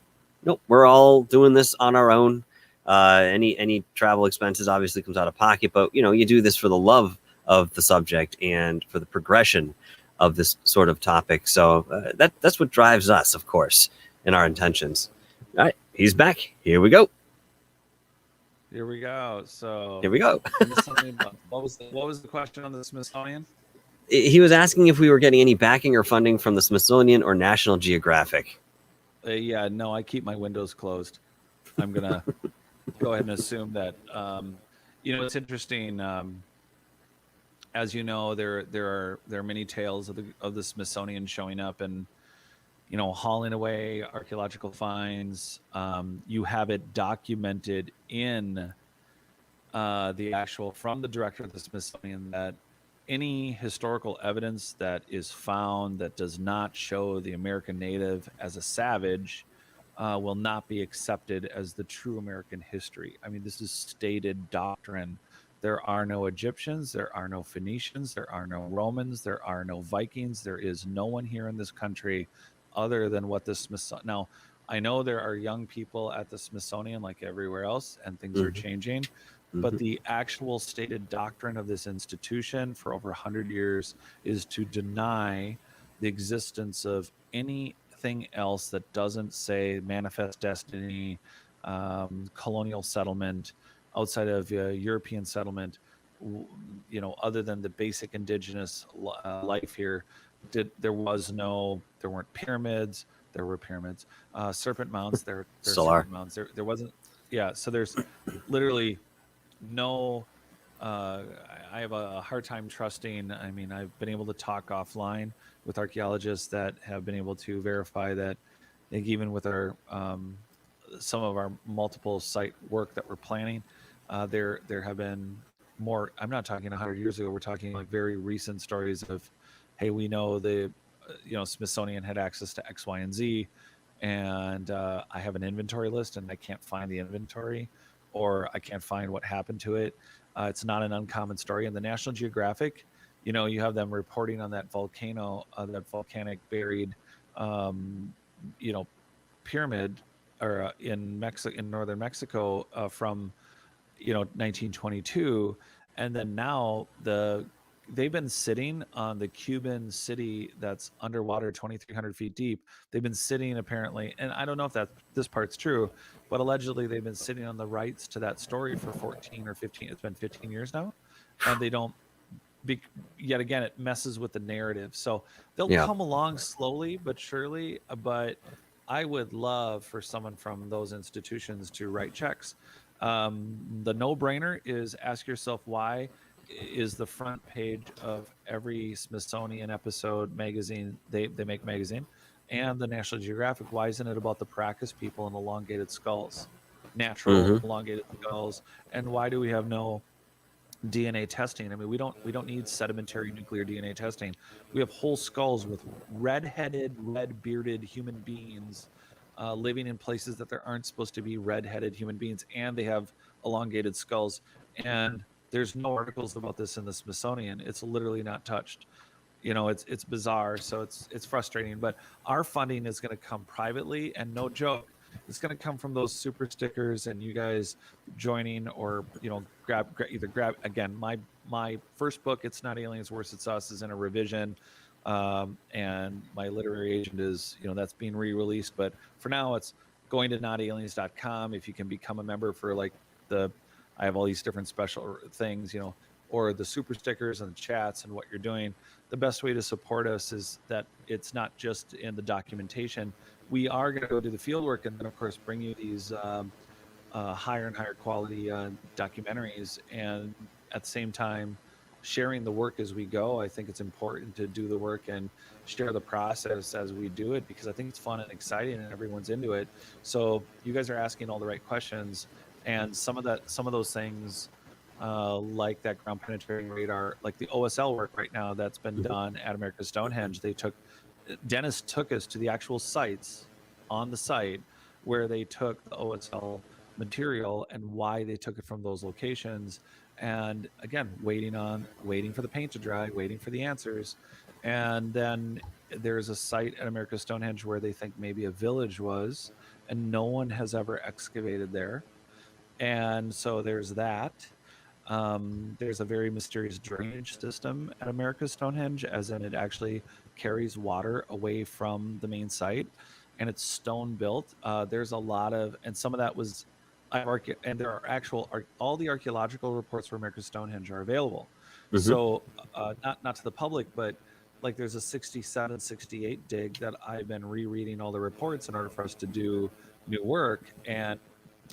We're all doing this on our own. Any travel expenses obviously comes out of pocket, but you do this for the love of the subject and for the progression of this sort of topic. So that's what drives us, of course, in our intentions. All right, he's back. Here we go. So here we go. What was the question on the Smithsonian? He was asking if we were getting any backing or funding from the Smithsonian or National Geographic. No, I keep my windows closed. I'm gonna go ahead and assume that it's interesting. As you know, there are many tales of the Smithsonian showing up and hauling away archaeological finds. You have it documented in the actual from the director of the Smithsonian that any historical evidence that is found that does not show the American native as a savage will not be accepted as the true American history. I mean, this is stated doctrine. There are no Egyptians, there are no Phoenicians, there are no Romans, there are no Vikings. There is no one here in this country other than what the Smithsonian. Now, I know there are young people at the Smithsonian like everywhere else, and things are Hmm. changing, but Hmm. the actual stated doctrine of this institution for over 100 years is to deny the existence of anything else that doesn't say manifest destiny, colonial settlement, outside of European settlement, other than the basic indigenous life here. There weren't pyramids. There were pyramids, serpent mounds. There are Solar. serpent mounds. There wasn't. Yeah. So there's literally no I have a hard time trusting. I mean, I've been able to talk offline with archaeologists that have been able to verify that, like, even with our some of our multiple site work that we're planning, there have been more. I'm not talking 100 years ago. We're talking like very recent stories of, hey, we know the Smithsonian had access to X, Y, and Z, and I have an inventory list and I can't find the inventory, or I can't find what happened to it. It's not an uncommon story. In the National Geographic, you have them reporting on that volcano, that volcanic buried, um, you know, pyramid, or in Mexico, in northern Mexico, from 1922, and then now they've been sitting on the Cuban city that's underwater 2,300 feet deep. They've been sitting apparently, and I don't know if that this part's true, but allegedly they've been sitting on the rights to that story for 14 or 15. It's been 15 years now, and they don't. Be, Yet again, it messes with the narrative. So they'll Yeah. come along slowly but surely. But I would love for someone from those institutions to write checks. The no-brainer is ask yourself, why is the front page of every Smithsonian episode magazine, they make magazine, and the National Geographic, why isn't it about the Paracas people and elongated skulls, natural Hmm. elongated skulls? And why do we have no DNA testing? I mean, we don't need sedimentary nuclear DNA testing. We have whole skulls with red-headed, red-bearded human beings living in places that there aren't supposed to be red-headed human beings, and they have elongated skulls. And there's no articles about this in the Smithsonian. It's literally not touched. It's bizarre. So it's frustrating. But our funding is going to come privately, and no joke, it's going to come from those super stickers and you guys joining, or either grab again. My first book, It's Not Aliens, Worse It's Us, is in a revision, and my literary agent is, that's being re-released. But for now, it's going to notaliens.com. If you can become a member for like the I have all these different special things, or the super stickers and the chats and what you're doing. The best way to support us is that it's not just in the documentation. We are going to go do the field work, and then of course bring you these higher and higher quality documentaries, and at the same time sharing the work as we go. I think it's important to do the work and share the process as we do it, because I think it's fun and exciting and everyone's into it. So you guys are asking all the right questions, and some of those things, like that ground penetrating radar, like the OSL work right now that's been Hmm. done at America's Stonehenge. Dennis took us to the actual sites, on the site where they took the OSL material and why they took it from those locations. And again, waiting for the paint to dry, waiting for the answers. And then there's a site at America's Stonehenge where they think maybe a village was, and no one has ever excavated there. And so there's that. There's a very mysterious drainage system at America's Stonehenge, as in it actually carries water away from the main site, and it's stone built. There's a lot of, and some of that was, and there are all the archaeological reports for America's Stonehenge are available. Hmm. So, not to the public, but like there's a 67, 68 dig that I've been rereading all the reports in order for us to do new work. And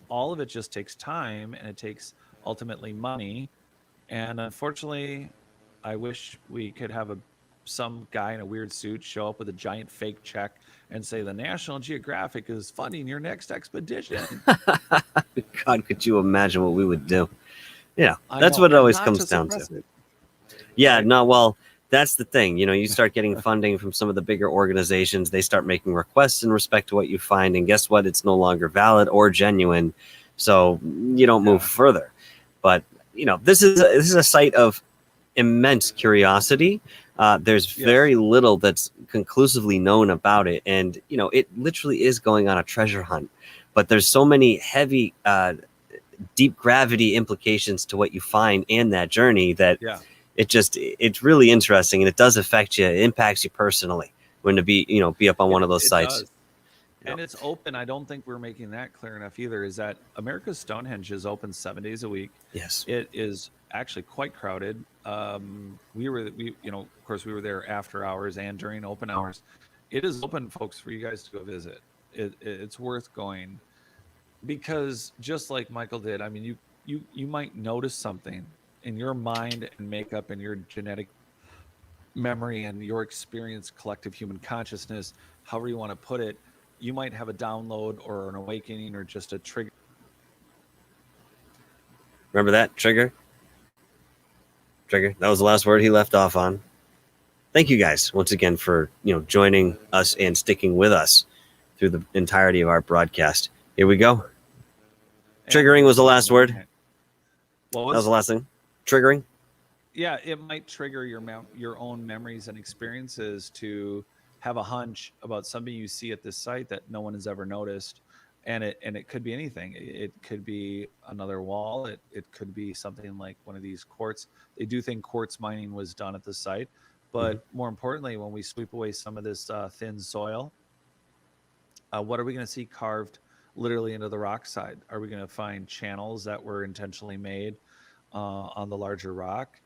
all of it just takes time, and it takes ultimately money. And unfortunately, I wish we could have some guy in a weird suit show up with a giant fake check and say the National Geographic is funding your next expedition. God, could you imagine what we would do? Yeah, I that's know, what it and always not comes to down to. suppress it. Yeah, Right? no, well, that's the thing. You start getting funding from some of the bigger organizations. They start making requests in respect to what you find, and guess what? It's no longer valid or genuine, so you don't move Yeah. further. But this is a site of immense curiosity. There's Yes. very little that's conclusively known about it, and it literally is going on a treasure hunt. But there's so many heavy, deep gravity implications to what you find in that journey that Yeah. it's really interesting, and it does affect you. It impacts you personally when to be up on one of those It sites. does. And it's open. I don't think we're making that clear enough either. Is that America's Stonehenge is open 7 days a week. Yes. It is actually quite crowded. Of course, we were there after hours and during open hours. It is open, folks, for you guys to go visit. It's worth going because just like Michael did, I mean, you might notice something in your mind and makeup and your genetic memory and your experience, collective human consciousness, however you want to put it. You might have a download or an awakening or just a trigger. Remember that trigger? That was the last word he left off on. Thank you guys once again for joining us and sticking with us through the entirety of our broadcast. Here we go. Triggering was the last word. What That was the last thing. Triggering. Yeah, it might trigger your own memories and experiences to have a hunch about something you see at this site that no one has ever noticed, and it could be anything. It could be another wall. It could be something like one of these quartz. They do think quartz mining was done at the site, but more importantly, when we sweep away some of this thin soil, what are we going to see carved literally into the rock side? Are we going to find channels that were intentionally made on the larger rock?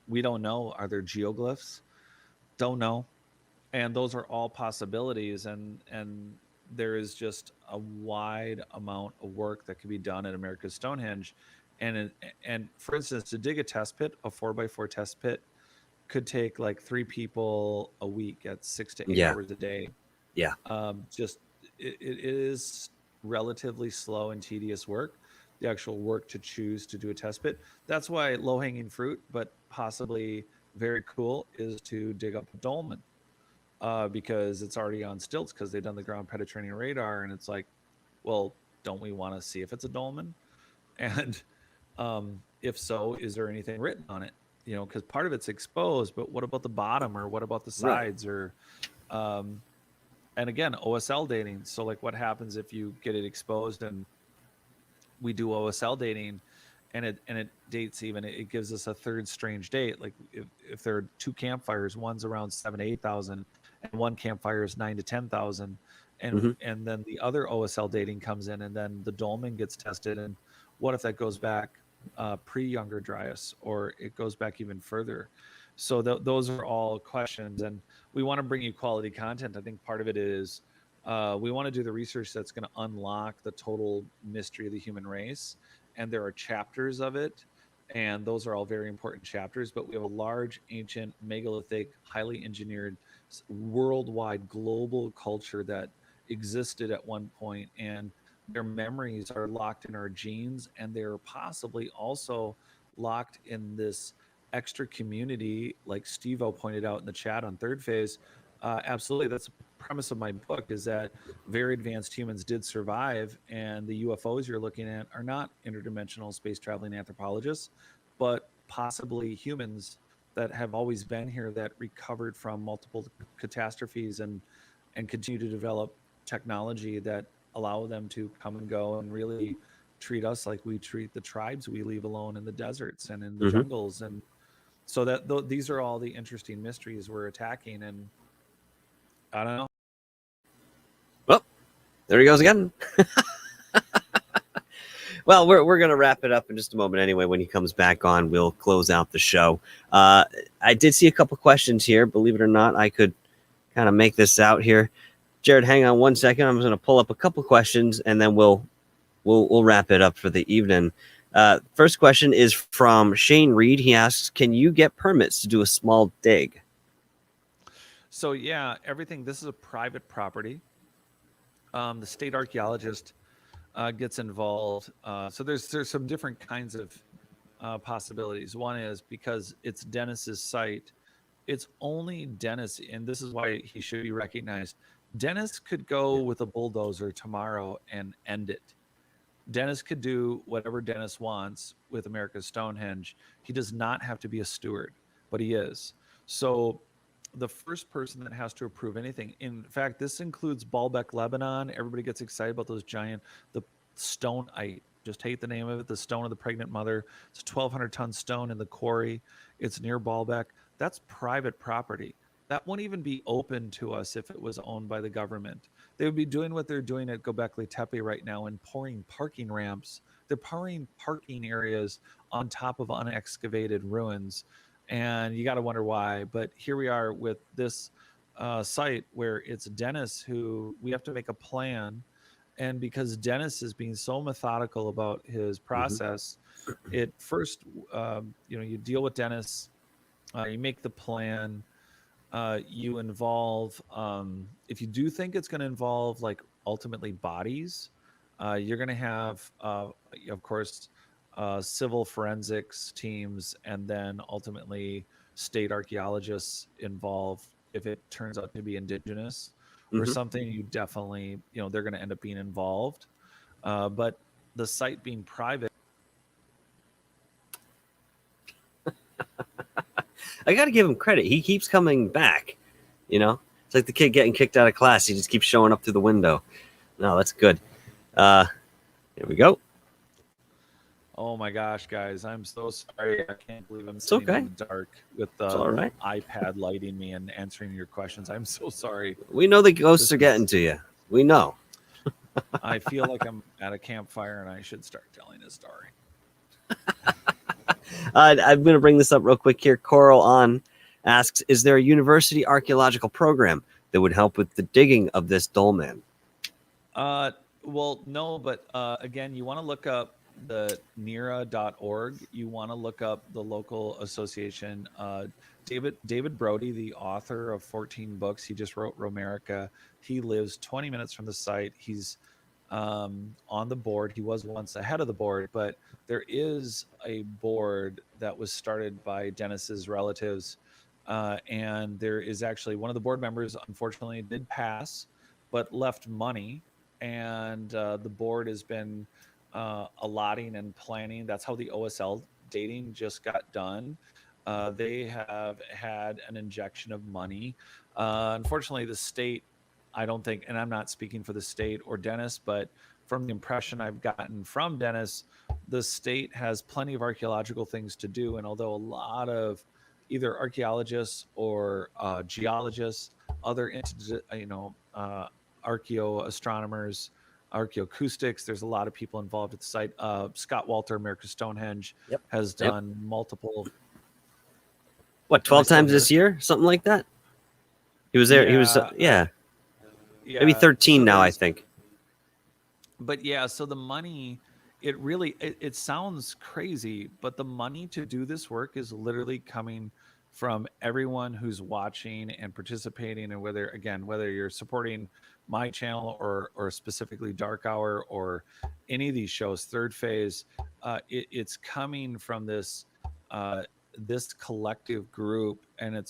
We don't know. Are there geoglyphs? Don't know. And those are all possibilities. And there is just a wide amount of work that can be done at America's Stonehenge. And for instance, to dig a test pit, a 4x4 test pit, could take like 3 people a week at 6 to 8 hours a day. Yeah. Just it is relatively slow and tedious work. The actual work to choose to do a test pit. That's why low hanging fruit, but possibly very cool, is to dig up a dolmen, because it's already on stilts because they've done the ground penetrating radar, and it's like, well, don't we want to see if it's a dolmen? And if so, is there anything written on it? Because part of it's exposed, but what about the bottom, or what about the sides, or and again, OSL dating. So like what happens if you get it exposed and we do OSL dating and it dates even, it gives us a third strange date. Like if there are 2 campfires, one's around 7 to 8,000 and one campfire is 9 to 10,000. And then the other OSL dating comes in, and then the dolmen gets tested. And what if that goes back pre-Younger Dryas, or it goes back even further? So those are all questions, and we want to bring you quality content. I think part of it is we want to do the research that's going to unlock the total mystery of the human race, and there are chapters of it, and those are all very important chapters. But we have a large, ancient, megalithic, highly engineered, worldwide, global culture that existed at one point, and their memories are locked in our genes, and they're possibly also locked in this extra community, like Steve-O pointed out in the chat on Third Phase. Absolutely, that's the premise of my book, is that very advanced humans did survive, and the UFOs you're looking at are not interdimensional space traveling anthropologists, but possibly humans that have always been here, that recovered from multiple catastrophes and continue to develop technology that allow them to come and go and really treat us like we treat the tribes we leave alone in the deserts and in the jungles. And so these are all the interesting mysteries we're attacking. And I don't know. Well, there he goes again. Well, we're going to wrap it up in just a moment anyway. When he comes back on, we'll close out the show. I did see a couple questions here. Believe it or not, I could kind of make this out here. Jared, hang on one second. I'm just going to pull up a couple questions, and then we'll we'll wrap it up for the evening. First question is from Shane Reed. He asks, "Can you get permits to do a small dig?" So yeah, everything. This is a private property. The state archaeologist gets involved. So there's some different kinds of possibilities. One is because it's Dennis's site, it's only Dennis, and this is why he should be recognized. Dennis could go with a bulldozer tomorrow and end it. Dennis could do whatever Dennis wants with America's Stonehenge. He does not have to be a steward, but he is. So the first person that has to approve anything, in fact, this includes Baalbek, Lebanon. Everybody gets excited about those giant, the stone. I just hate the name of it, the stone of the pregnant mother. It's a 1,200-ton stone in the quarry. It's near Baalbek. That's private property. That won't even be open to us if it was owned by the government. They would be doing what they're doing at Göbekli Tepe right now and pouring parking ramps. They're pouring parking areas on top of unexcavated ruins. And you got to wonder why. But here we are with this site where it's Dennis who we have to make a plan. And because Dennis is being so methodical about his process, it first, you deal with Dennis, you make the plan, you involve, if you do think it's going to involve like ultimately bodies, you're going to have, of course, civil forensics teams, and then ultimately state archaeologists involved. If it turns out to be indigenous or something, you definitely, they're going to end up being involved. But the site being private. I got to give him credit. He keeps coming back. It's like the kid getting kicked out of class. He just keeps showing up through the window. No, that's good. Here we go. Oh my gosh, guys, I'm so sorry. I can't believe I'm sitting in the dark with the iPad lighting me and answering your questions. I'm so sorry. We know the ghosts are getting to you. We know. I feel like I'm at a campfire and I should start telling a story. I'm going to bring this up real quick here. Coral On asks, "Is there a university archaeological program that would help with the digging of this dolmen?" Well, no, but again, you want to look up the nera.org. You want to look up the local association. David Brody, the author of 14 books, he just wrote Romerica. He lives 20 minutes from the site. He's on the board. He was once ahead of the board, but there is a board that was started by Dennis's relatives, and there is actually one of the board members, unfortunately, did pass, but left money, and the board has been allotting and planning. That's how the OSL dating just got done. They have had an injection of money. Unfortunately, the state, I don't think, and I'm not speaking for the state or Dennis, but from the impression I've gotten from Dennis, the state has plenty of archaeological things to do. And although a lot of either archaeologists or geologists, other, archaeoastronomers, archaeoacoustics, there's a lot of people involved at the site. Scott Walter, America's Stonehenge, has done multiple. What, 12 times this year? Something like that? He was there. He was, maybe 13 now, I think. But yeah, so the money, it sounds crazy, but the money to do this work is literally coming from everyone who's watching and participating, and whether you're supporting my channel or specifically Dark Hour or any of these shows, Third Phase, it's coming from this collective group, and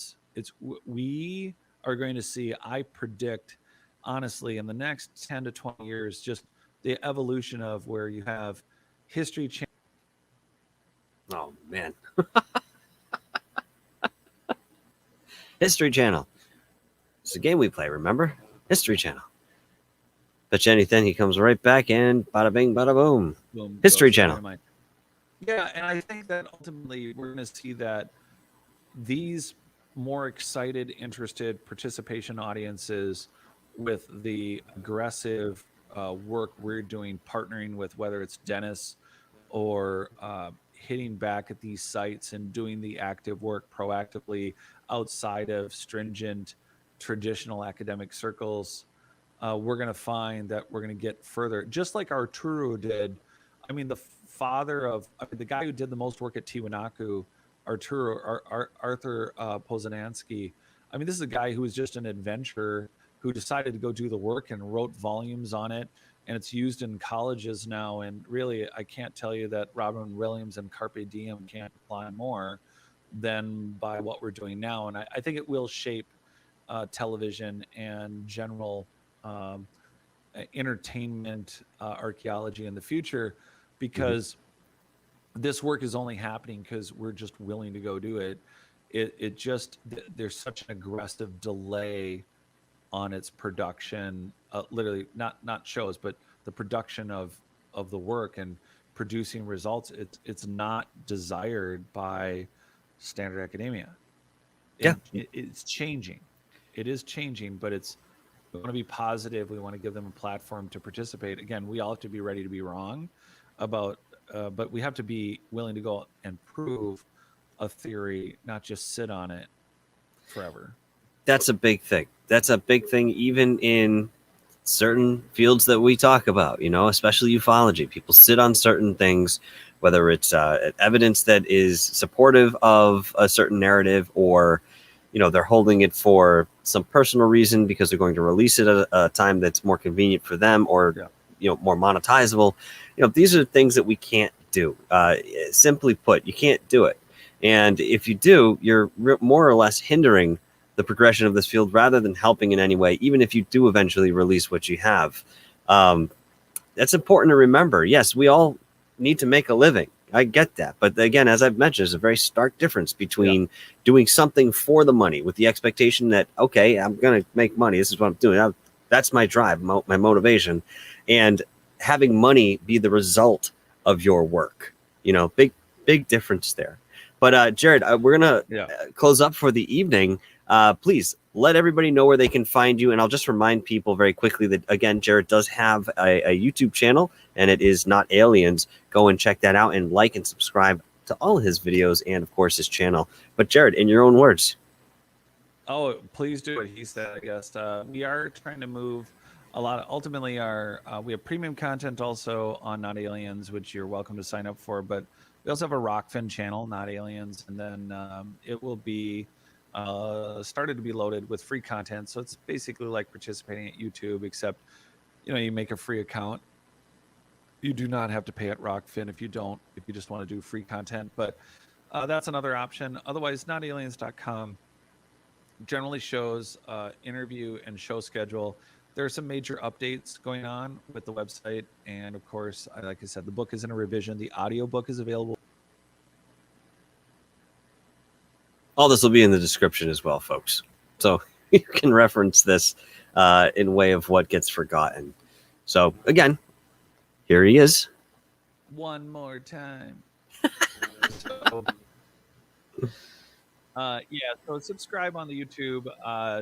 we are going to see, I predict, honestly, in the next 10 to 20 years, just the evolution of where you have History Channel. Oh, man. History Channel. It's a game we play, remember? History Channel. Bet you anything, he comes right back and bada bing, bada boom. History Channel. Yeah, and I think that ultimately we're going to see that these more excited, interested participation audiences with the aggressive work we're doing, partnering with whether it's Dennis or hitting back at these sites and doing the active work proactively outside of stringent traditional academic circles. we're going to find that we're going to get further, just like Arturo did. I mean, the the guy who did the most work at Tiwanaku, Arthur Poznanski. I mean, this is a guy who was just an adventurer who decided to go do the work and wrote volumes on it. And it's used in colleges now. And really, I can't tell you that Robin Williams and Carpe Diem can't apply more than by what we're doing now. And I think it will shape television and general um, entertainment archaeology in the future, because this work is only happening because we're just willing to go do it. It just there's such an aggressive delay on its production, literally not shows, but the production of the work and producing results. It's not desired by standard academia. Yeah. And it's changing. It is changing, but we want to be positive. We want to give them a platform to participate. Again, we all have to be ready to be wrong about, but we have to be willing to go and prove a theory, not just sit on it forever. That's a big thing. That's a big thing, even in certain fields that we talk about, especially ufology. People sit on certain things, whether it's evidence that is supportive of a certain narrative, or they're holding it for some personal reason because they're going to release it at a time that's more convenient for them, or more monetizable. These are things that we can't do. Simply put, you can't do it. And if you do, you're more or less hindering the progression of this field rather than helping in any way, even if you do eventually release what you have. That's important to remember. Yes, we all need to make a living. I get that. But again, as I've mentioned, there's a very stark difference between doing something for the money with the expectation that, okay, I'm going to make money. This is what I'm doing. That's my drive, my motivation. And having money be the result of your work. Big difference there. But Jared, we're going to close up for the evening. Please let everybody know where they can find you. And I'll just remind people very quickly that, again, Jared does have a YouTube channel, and it is Not Aliens. Go and check that out and like and subscribe to all his videos and, of course, his channel. But Jared, in your own words. Oh, please do what he said, I guess. We are trying to move a lot. Ultimately, we have premium content also on Not Aliens, which you're welcome to sign up for. But we also have a Rockfin channel, Not Aliens. And then it will be started to be loaded with free content. So it's basically like participating at YouTube, except, you make a free account. You do not have to pay at Rockfin if you just want to do free content. But that's another option. Otherwise, notaliens.com generally shows interview and show schedule. There are some major updates going on with the website. And of course, like I said, the book is in a revision. The audio book is available. All this will be in the description as well, folks. So you can reference this in way of what gets forgotten. So again, here he is. One more time. So subscribe on the YouTube.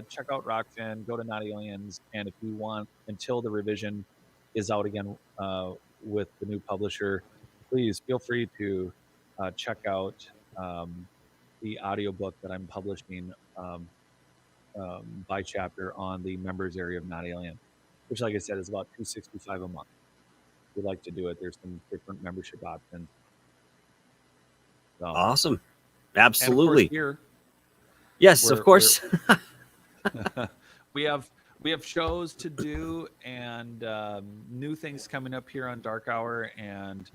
Check out Rockfin. Go to Not Aliens. And if you want, until the revision is out again with the new publisher, please feel free to check out the audiobook that I'm publishing by chapter on the members area of Not Alien, which, like I said, is about $265 a month. If you'd like to do it, there's some different membership options. So, awesome. Absolutely. and of course here, yes, of course. we have shows to do, and new things coming up here on Dark Hour, and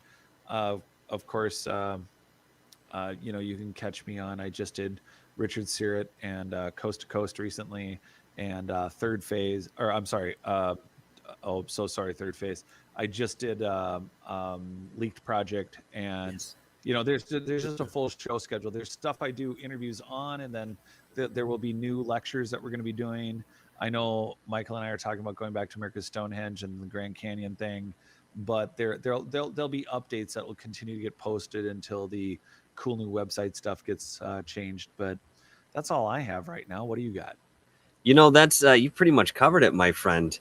of course, you can catch me on. I just did Richard Syrett and Coast to Coast recently, and Third Phase. Or I'm sorry. Third Phase. I just did Leaked Project, and there's just a full show schedule. There's stuff I do interviews on, and then there will be new lectures that we're going to be doing. I know Michael and I are talking about going back to America's Stonehenge and the Grand Canyon thing, but there'll be updates that will continue to get posted until the cool new website stuff gets changed. But that's all I have right now. What do you got? That's you pretty much covered it, my friend.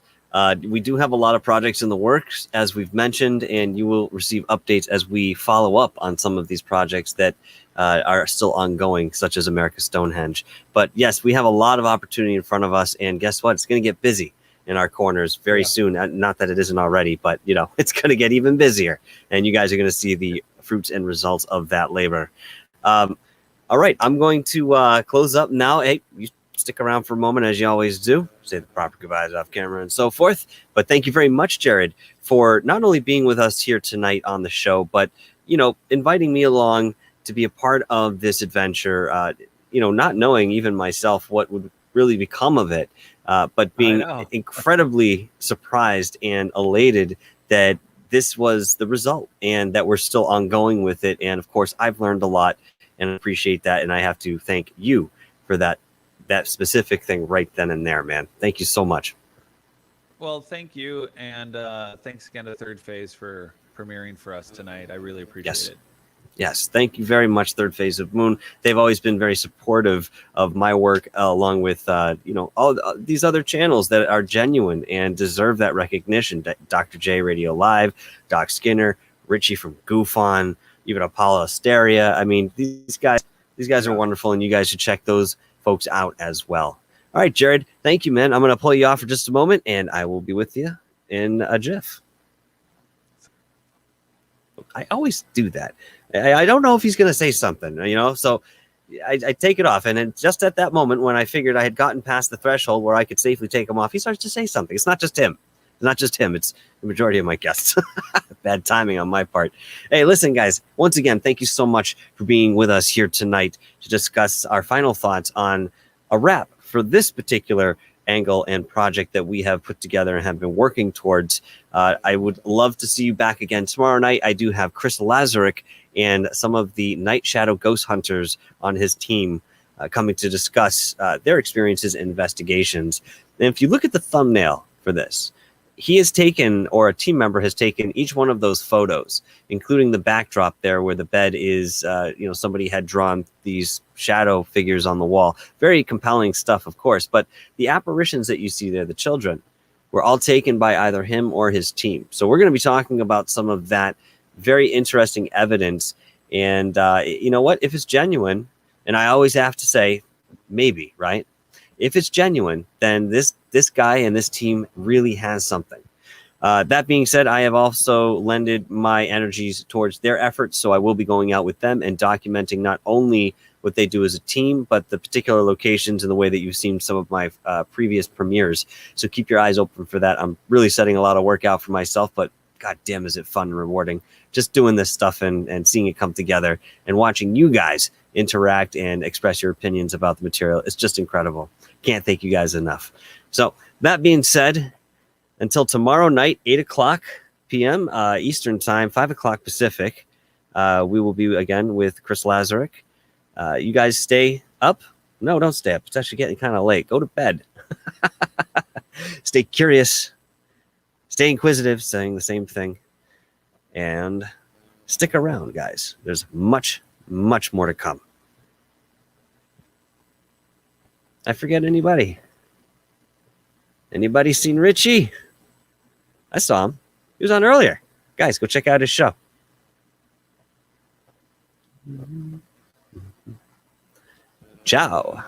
We do have a lot of projects in the works, as we've mentioned, and you will receive updates as we follow up on some of these projects that are still ongoing, such as America's Stonehenge. But yes, we have a lot of opportunity in front of us, and guess what? It's going to get busy. in our corners very soon. Not that it isn't already, but you know, it's going to get even busier, and you guys are going to see the fruits and results of that labor. All right, I'm going to close up now. Hey, you stick around for a moment, as you always do. Say the proper goodbyes off camera and so forth. But thank you very much, Jared, for not only being with us here tonight on the show, but, you know, inviting me along to be a part of this adventure, you know, not knowing even myself what would really become of it, but being incredibly surprised and elated that this was the result and that we're still ongoing with it. And of course, I've learned a lot and appreciate that. And I have to thank you for that specific thing right then and there, man. Thank you so much. Well, thank you. And thanks again to Third Phase for premiering for us tonight. I really appreciate it. Yes, thank you very much, Third Phase of Moon. They've always been very supportive of my work, along with you know, all these other channels that are genuine and deserve that recognition. Dr. J Radio Live, Doc Skinner, Richie from Goof On, even Apollo Asteria. I mean, these guys are wonderful, and you guys should check those folks out as well. All right, Jared, thank you, man. I'm going to pull you off for just a moment, and I will be with you in a jiff. I always do that. I don't know if he's going to say something, you know, so I take it off. And then just at that moment when I figured I had gotten past the threshold where I could safely take him off, he starts to say something. It's not just him. It's not just him. It's the majority of my guests. Bad timing on my part. Hey, listen, guys, once again, thank you so much for being with us here tonight to discuss our final thoughts on a wrap for this particular angle and project that we have put together and have been working towards. I would love to see you back again tomorrow night. I do have Chris Lazarick and some of the Night Shadow Ghost Hunters on his team coming to discuss their experiences and investigations. And if you look at the thumbnail for this, he has taken, or a team member has taken, each one of those photos, including the backdrop there where the bed is, you know, somebody had drawn these shadow figures on the wall. Very compelling stuff, of course. But the apparitions that you see there, the children, were all taken by either him or his team. So we're going to be talking about some of that very interesting evidence. And you know what? If it's genuine, and I always have to say, maybe, right? If it's genuine, then this guy and this team really has something. That being said, I have also lended my energies towards their efforts, so I will be going out with them and documenting not only what they do as a team, but the particular locations and the way that you've seen some of my previous premieres. So keep your eyes open for that. I'm really setting a lot of work out for myself, but God damn, is it fun and rewarding just doing this stuff and seeing it come together and watching you guys interact and express your opinions about the material. It's just incredible. Can't thank you guys enough. So that being said, until tomorrow night, 8 o'clock p.m. Eastern time, 5 o'clock Pacific, we will be again with Chris Lazarick. You guys stay up. No, don't stay up. It's actually getting kind of late. Go to bed. Stay curious. Stay inquisitive, saying the same thing. And stick around, guys. There's much, much more to come. I forget anybody. Anybody seen Richie? I saw him. He was on earlier. Guys, go check out his show. Ciao.